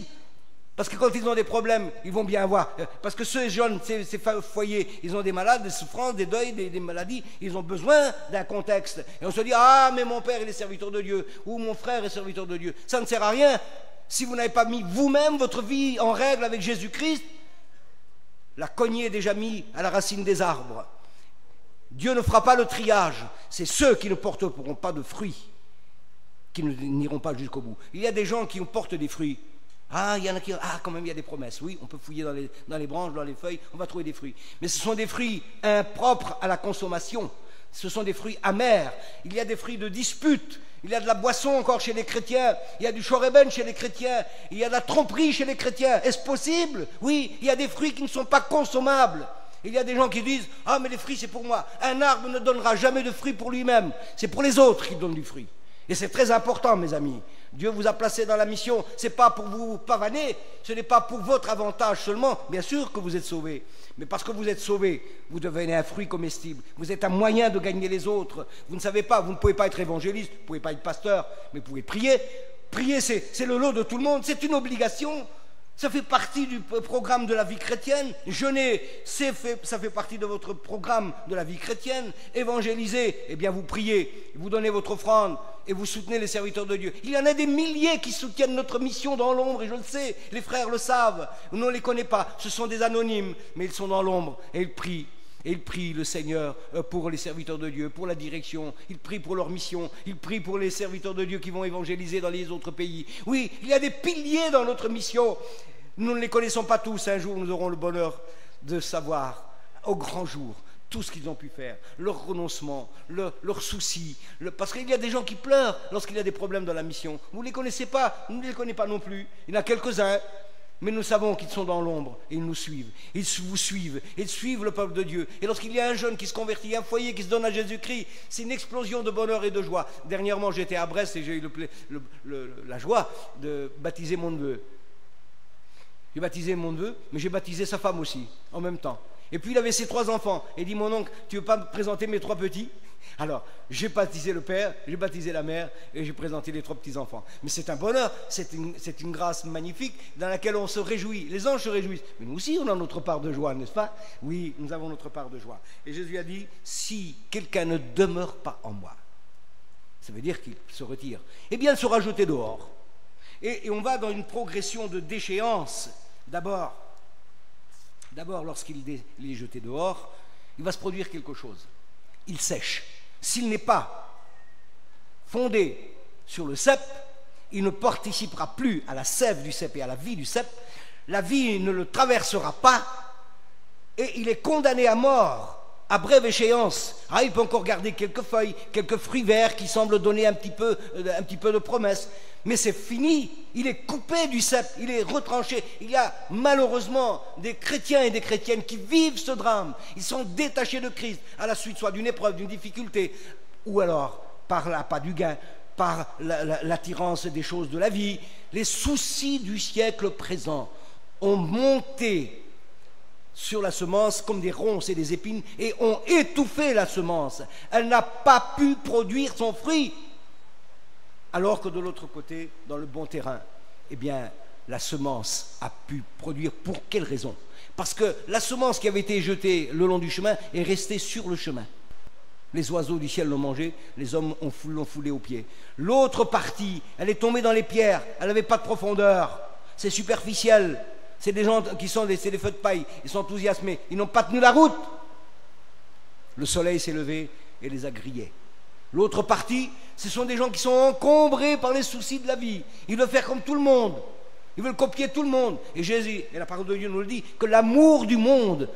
Speaker 1: Parce que quand ils ont des problèmes, ils vont bien avoir. Parce que ceux jeunes, ces foyers, ils ont des malades, des souffrances, des deuils, des maladies. Ils ont besoin d'un contexte. Et on se dit, ah, mais mon père, il est serviteur de Dieu. Ou mon frère est serviteur de Dieu. Ça ne sert à rien. Si vous n'avez pas mis vous-même votre vie en règle avec Jésus-Christ, la cognée est déjà mise à la racine des arbres. Dieu ne fera pas le triage. C'est ceux qui ne porteront pas de fruits qui n'iront pas jusqu'au bout. Il y a des gens qui portent des fruits. Ah, il y en a qui... Ah, quand même, il y a des promesses. Oui, on peut fouiller dans les branches, dans les feuilles, on va trouver des fruits. Mais ce sont des fruits impropres à la consommation. Ce sont des fruits amers. Il y a des fruits de dispute. Il y a de la boisson encore chez les chrétiens. Il y a du chorében chez les chrétiens. Il y a de la tromperie chez les chrétiens. Est-ce possible? Oui, il y a des fruits qui ne sont pas consommables. Il y a des gens qui disent, ah, mais les fruits, c'est pour moi. Un arbre ne donnera jamais de fruits pour lui-même. C'est pour les autres qu'il donne du fruit. Et c'est très important, mes amis. Dieu vous a placé dans la mission. Ce n'est pas pour vous pavaner, ce n'est pas pour votre avantage seulement. Bien sûr que vous êtes sauvés. Mais parce que vous êtes sauvés, vous devenez un fruit comestible. Vous êtes un moyen de gagner les autres. Vous ne savez pas, vous ne pouvez pas être évangéliste, vous ne pouvez pas être pasteur, mais vous pouvez prier. Prier, c'est le lot de tout le monde. C'est une obligation. Ça fait partie du programme de la vie chrétienne. Jeûner, ça fait partie de votre programme de la vie chrétienne. Évangéliser, eh bien vous priez, vous donnez votre offrande et vous soutenez les serviteurs de Dieu. Il y en a des milliers qui soutiennent notre mission dans l'ombre, et je le sais, les frères le savent. Nous ne les connaissons pas, ce sont des anonymes, mais ils sont dans l'ombre et ils prient. Et ils prient le Seigneur pour les serviteurs de Dieu, pour la direction. Ils prient pour leur mission. Ils prient pour les serviteurs de Dieu qui vont évangéliser dans les autres pays. Oui, il y a des piliers dans notre mission. Nous ne les connaissons pas tous. Un jour, nous aurons le bonheur de savoir, au grand jour, tout ce qu'ils ont pu faire, leur renoncement, leurs soucis. Parce qu'il y a des gens qui pleurent lorsqu'il y a des problèmes dans la mission. Vous ne les connaissez pas, nous ne les connaissons pas non plus. Il y en a quelques-uns. Mais nous savons qu'ils sont dans l'ombre et ils nous suivent. Ils vous suivent. Ils suivent le peuple de Dieu. Et lorsqu'il y a un jeune qui se convertit, un foyer qui se donne à Jésus-Christ, c'est une explosion de bonheur et de joie. Dernièrement, j'étais à Brest et j'ai eu la joie de baptiser mon neveu. J'ai baptisé mon neveu, mais j'ai baptisé sa femme aussi, en même temps. Et puis il avait ses 3 enfants. Et il dit, mon oncle, tu ne veux pas me présenter mes 3 petits? Alors, j'ai baptisé le père, j'ai baptisé la mère et j'ai présenté les 3 petits-enfants. Mais c'est un bonheur, c'est une grâce magnifique dans laquelle on se réjouit. Les anges se réjouissent. Mais nous aussi, on a notre part de joie, n'est-ce pas? Oui, nous avons notre part de joie. Et Jésus a dit, si quelqu'un ne demeure pas en moi, ça veut dire qu'il se retire, eh bien, il sera jeté dehors. Et on va dans une progression de déchéance. D'abord, lorsqu'il est jeté dehors, il va se produire quelque chose. Il sèche. S'il n'est pas fondé sur le cep, il ne participera plus à la sève du cep et à la vie du cep. La vie ne le traversera pas et il est condamné à mort à brève échéance. Ah, il peut encore garder quelques feuilles, quelques fruits verts qui semblent donner un petit peu de promesse. Mais c'est fini, il est coupé du cep, il est retranché. Il y a malheureusement des chrétiens et des chrétiennes qui vivent ce drame. Ils sont détachés de Christ à la suite soit d'une épreuve, d'une difficulté, ou alors par l'appât du gain, par l'attirance des choses de la vie. Les soucis du siècle présent ont monté sur la semence comme des ronces et des épines et ont étouffé la semence. Elle n'a pas pu produire son fruit. Alors que de l'autre côté, dans le bon terrain, eh bien, la semence a pu produire. Pour quelle raison? Parce que la semence qui avait été jetée le long du chemin est restée sur le chemin. Les oiseaux du ciel l'ont mangée, les hommes l'ont foulée aux pieds. L'autre partie, elle est tombée dans les pierres, elle n'avait pas de profondeur, c'est superficiel. C'est des gens qui sont c'est des feux de paille, ils sont enthousiasmés, ils n'ont pas tenu la route. Le soleil s'est levé et les a grillés. L'autre partie, ce sont des gens qui sont encombrés par les soucis de la vie. Ils veulent faire comme tout le monde, ils veulent copier tout le monde. Et Jésus, et la parole de Dieu nous le dit, que l'amour du monde,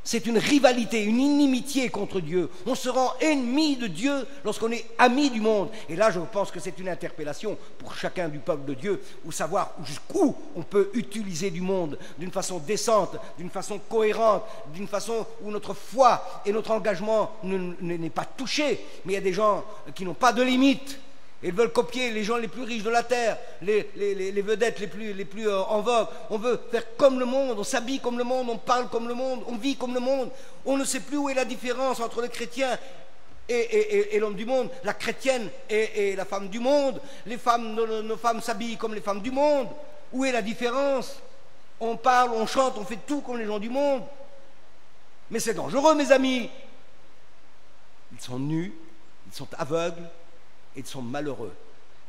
Speaker 1: c'est une rivalité, une inimitié contre Dieu. On se rend ennemi de Dieu lorsqu'on est ami du monde. Et là, je pense que c'est une interpellation pour chacun du peuple de Dieu, ou savoir jusqu'où on peut utiliser du monde d'une façon décente, d'une façon cohérente, d'une façon où notre foi et notre engagement n'est pas touché. Mais il y a des gens qui n'ont pas de limite. Ils veulent copier les gens les plus riches de la terre, les vedettes les plus en vogue. On veut faire comme le monde, on s'habille comme le monde, on parle comme le monde, on vit comme le monde. On ne sait plus où est la différence entre le chrétien et l'homme du monde, la chrétienne et la femme du monde. Nos femmes s'habillent comme les femmes du monde. Où est la différence? On parle, on chante, on fait tout comme les gens du monde. Mais c'est dangereux, mes amis. Ils sont nus, ils sont aveugles, et ils sont malheureux.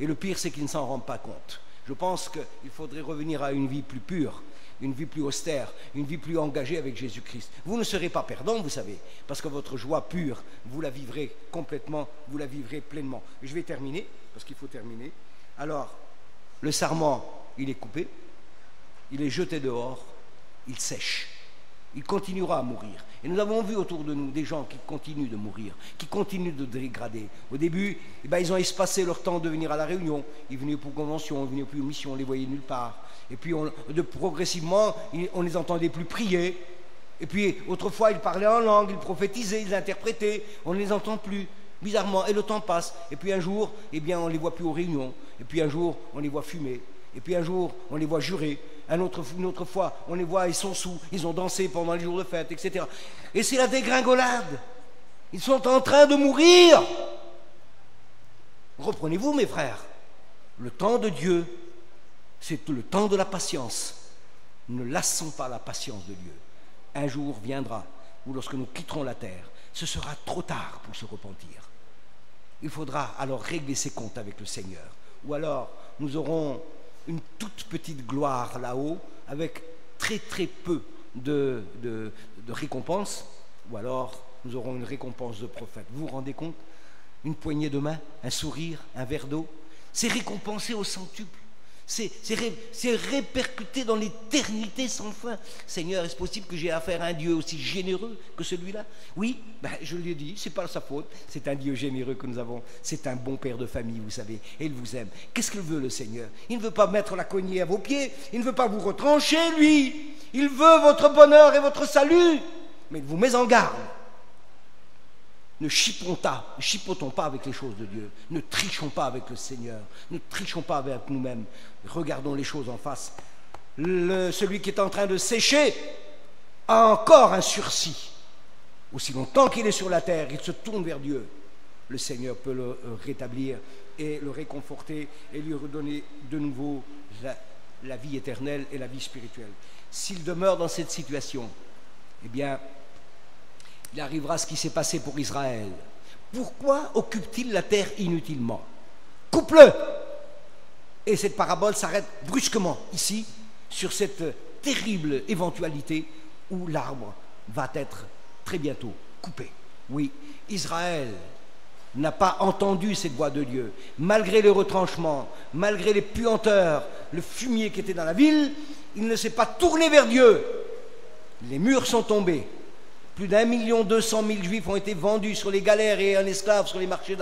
Speaker 1: Et le pire, c'est qu'ils ne s'en rendent pas compte. Je pense qu'il faudrait revenir à une vie plus pure, une vie plus austère, une vie plus engagée avec Jésus-Christ. Vous ne serez pas perdant, vous savez, parce que votre joie pure, vous la vivrez complètement, vous la vivrez pleinement. Et je vais terminer, parce qu'il faut terminer. Alors, le sarment, il est coupé, il est jeté dehors, il sèche. Il continuera à mourir. Et nous avons vu autour de nous des gens qui continuent de mourir, qui continuent de dégrader. Au début, ils ont espacé leur temps de venir à la réunion. Ils venaient pour convention, ils venaient pour mission, on les voyait nulle part. Et puis, progressivement, on les entendait plus prier. Et puis, autrefois, ils parlaient en langue, ils prophétisaient, ils interprétaient. On ne les entend plus, bizarrement. Et le temps passe. Et puis un jour, on ne les voit plus aux réunions. Et puis un jour, on les voit fumer. Et puis un jour, on les voit jurer. Une autre fois, on les voit, ils sont sous, ils ont dansé pendant les jours de fête, etc. Et c'est la dégringolade. Ils sont en train de mourir. Reprenez-vous, mes frères. Le temps de Dieu, c'est le temps de la patience. Ne lassons pas la patience de Dieu. Un jour viendra où, lorsque nous quitterons la terre, ce sera trop tard pour se repentir. Il faudra alors régler ses comptes avec le Seigneur. Ou alors, nous aurons une toute petite gloire là-haut, avec très très peu de récompense, ou alors nous aurons une récompense de prophète. Vous vous rendez compte? Une poignée de main, un sourire, un verre d'eau, c'est récompensé au centuple. C'est répercuté dans l'éternité sans fin. Seigneur, est-ce possible que j'ai affaire à un Dieu aussi généreux que celui-là? Oui, je lui ai dit, c'est pas sa faute. C'est un Dieu généreux que nous avons. C'est un bon père de famille, vous savez, et il vous aime. Qu'est-ce qu'il veut, le Seigneur? Il ne veut pas mettre la cognée à vos pieds. Il ne veut pas vous retrancher, lui. Il veut votre bonheur et votre salut. Mais il vous met en garde. Ne chipotons pas avec les choses de Dieu. Ne trichons pas avec le Seigneur. Ne trichons pas avec nous-mêmes. Regardons les choses en face. Celui qui est en train de sécher a encore un sursis. Aussi longtemps qu'il est sur la terre, il se tourne vers Dieu. Le Seigneur peut le rétablir et le réconforter et lui redonner de nouveau la vie éternelle et la vie spirituelle. S'il demeure dans cette situation, eh bien, il arrivera ce qui s'est passé pour Israël. Pourquoi occupe-t-il la terre inutilement? Coupe-le! Et cette parabole s'arrête brusquement ici, sur cette terrible éventualité où l'arbre va être très bientôt coupé. Oui, Israël n'a pas entendu cette voix de Dieu. Malgré le retranchement, malgré les puanteurs, le fumier qui était dans la ville, il ne s'est pas tourné vers Dieu. Les murs sont tombés. Plus d'1,2 million Juifs ont été vendus sur les galères et en esclaves sur les marchés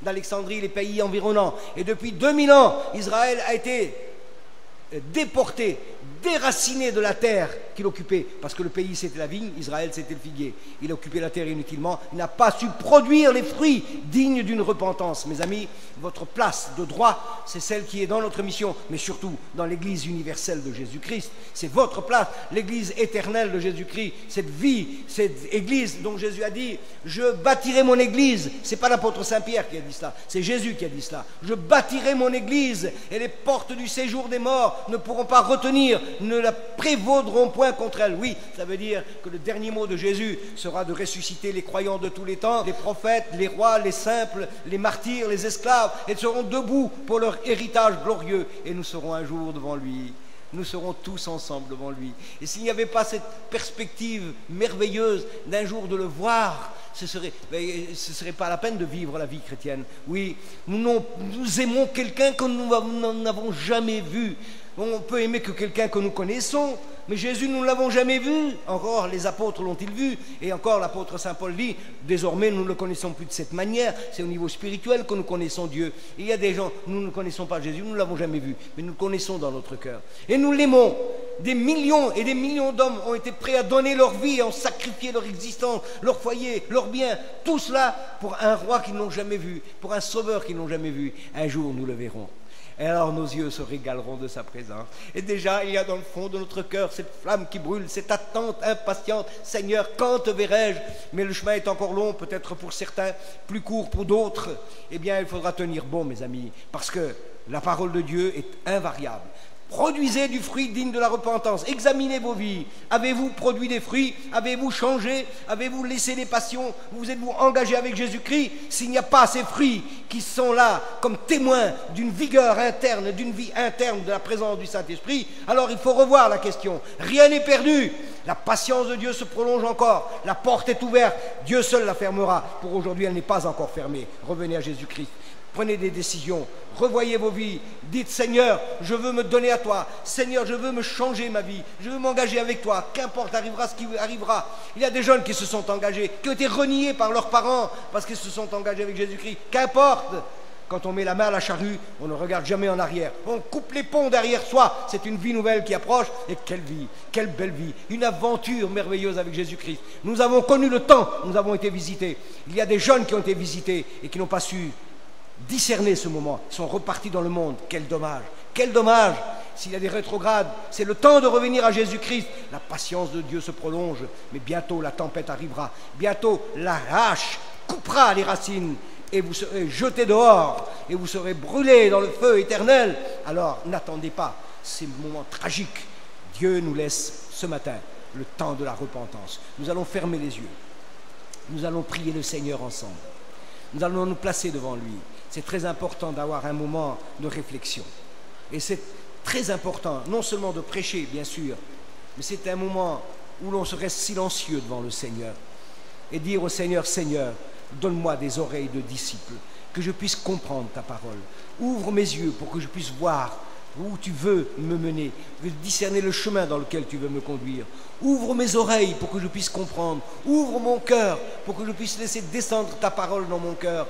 Speaker 1: d'Alexandrie, les pays environnants. Et depuis 2000 ans, Israël a été déporté, déraciné de la terre qu'il occupait, parce que le pays c'était la vigne, Israël c'était le figuier. Il a occupé la terre inutilement, il n'a pas su produire les fruits dignes d'une repentance. Mes amis, votre place de droit, c'est celle qui est dans notre mission, mais surtout dans l'Église universelle de Jésus-Christ. C'est votre place, l'Église éternelle de Jésus-Christ, cette vie, cette Église dont Jésus a dit, je bâtirai mon Église. C'est pas l'apôtre Saint-Pierre qui a dit cela, c'est Jésus qui a dit cela. Je bâtirai mon Église et les portes du séjour des morts ne pourront pas retenir, ne la prévaudront point contre elle. Oui, ça veut dire que le dernier mot de Jésus sera de ressusciter les croyants de tous les temps, les prophètes, les rois, les simples, les martyrs, les esclaves, et ils seront debout pour leur héritage glorieux, et nous serons un jour devant lui. Nous serons tous ensemble devant lui. Et s'il n'y avait pas cette perspective merveilleuse d'un jour de le voir, ce serait pas la peine de vivre la vie chrétienne. Oui, nous aimons quelqu'un que nous n'avons jamais vu. On peut aimer que quelqu'un que nous connaissons, mais Jésus, nous ne l'avons jamais vu. Encore les apôtres l'ont-ils vu, et encore l'apôtre Saint Paul dit, désormais nous ne le connaissons plus de cette manière, c'est au niveau spirituel que nous connaissons Dieu. Il y a des gens, nous ne connaissons pas Jésus, nous ne l'avons jamais vu, mais nous le connaissons dans notre cœur. Et nous l'aimons. Des millions et des millions d'hommes ont été prêts à donner leur vie, à en sacrifier leur existence, leur foyer, leurs biens, tout cela pour un roi qu'ils n'ont jamais vu, pour un sauveur qu'ils n'ont jamais vu. Un jour nous le verrons. Et alors nos yeux se régaleront de sa présence. Et déjà, il y a dans le fond de notre cœur cette flamme qui brûle, cette attente impatiente. Seigneur, quand te verrai-je? Mais le chemin est encore long, peut-être pour certains, plus court pour d'autres. Eh bien, il faudra tenir bon, mes amis, parce que la parole de Dieu est invariable. Produisez du fruit digne de la repentance. Examinez vos vies. Avez-vous produit des fruits? Avez-vous changé? Avez-vous laissé les passions? Vous êtes-vous engagé avec Jésus-Christ? S'il n'y a pas ces fruits qui sont là comme témoins d'une vigueur interne, d'une vie interne de la présence du Saint-Esprit, alors il faut revoir la question. Rien n'est perdu. La patience de Dieu se prolonge encore. La porte est ouverte. Dieu seul la fermera. Pour aujourd'hui, elle n'est pas encore fermée. Revenez à Jésus-Christ. Prenez des décisions, revoyez vos vies, dites Seigneur, je veux me donner à toi, Seigneur, je veux me changer ma vie, je veux m'engager avec toi, qu'importe arrivera ce qui arrivera. Il y a des jeunes qui se sont engagés, qui ont été reniés par leurs parents parce qu'ils se sont engagés avec Jésus-Christ, qu'importe. Quand on met la main à la charrue, on ne regarde jamais en arrière. On coupe les ponts derrière soi. C'est une vie nouvelle qui approche. Et quelle vie, quelle belle vie. Une aventure merveilleuse avec Jésus-Christ. Nous avons connu le temps, nous avons été visités. Il y a des jeunes qui ont été visités et qui n'ont pas su discerner ce moment, ils sont repartis dans le monde. Quel dommage, quel dommage. S'il y a des rétrogrades, c'est le temps de revenir à Jésus-Christ. La patience de Dieu se prolonge, mais bientôt la tempête arrivera. Bientôt la hache coupera les racines et vous serez jetés dehors et vous serez brûlés dans le feu éternel. Alors n'attendez pas ces moments tragiques. Dieu nous laisse ce matin le temps de la repentance. Nous allons fermer les yeux. Nous allons prier le Seigneur ensemble. Nous allons nous placer devant lui. C'est très important d'avoir un moment de réflexion. Et c'est très important, non seulement de prêcher, bien sûr, mais c'est un moment où l'on se reste silencieux devant le Seigneur et dire au Seigneur, Seigneur, donne-moi des oreilles de disciple, que je puisse comprendre ta parole. Ouvre mes yeux pour que je puisse voir où tu veux me mener, discerner le chemin dans lequel tu veux me conduire. Ouvre mes oreilles pour que je puisse comprendre. Ouvre mon cœur pour que je puisse laisser descendre ta parole dans mon cœur.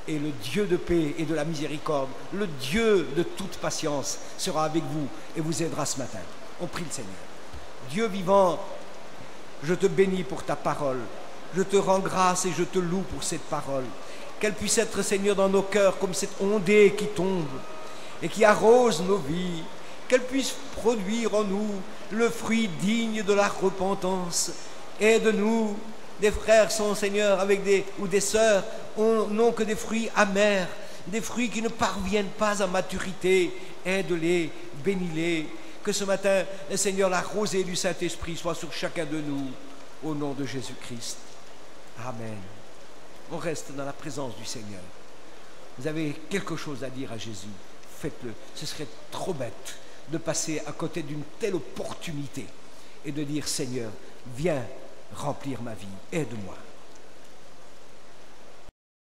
Speaker 1: Et le Dieu de paix et de la miséricorde, le Dieu de toute patience sera avec vous et vous aidera ce matin. On prie le Seigneur. Dieu vivant, je te bénis pour ta parole. Je te rends grâce et je te loue pour cette parole. Qu'elle puisse être, Seigneur, dans nos cœurs comme cette ondée qui tombe et qui arrose nos vies, qu'elle puisse produire en nous le fruit digne de la repentance. Aide-nous, des frères sont, Seigneur, avec ou des sœurs, n'ont que des fruits amers, des fruits qui ne parviennent pas à maturité. Aide-les, bénis-les. Que ce matin, Seigneur, la rosée du Saint-Esprit soit sur chacun de nous, au nom de Jésus-Christ. Amen. On reste dans la présence du Seigneur. Vous avez quelque chose à dire à Jésus, faites-le. Ce serait trop bête de passer à côté d'une telle opportunité et de dire, Seigneur, viens remplir ma vie, aide-moi.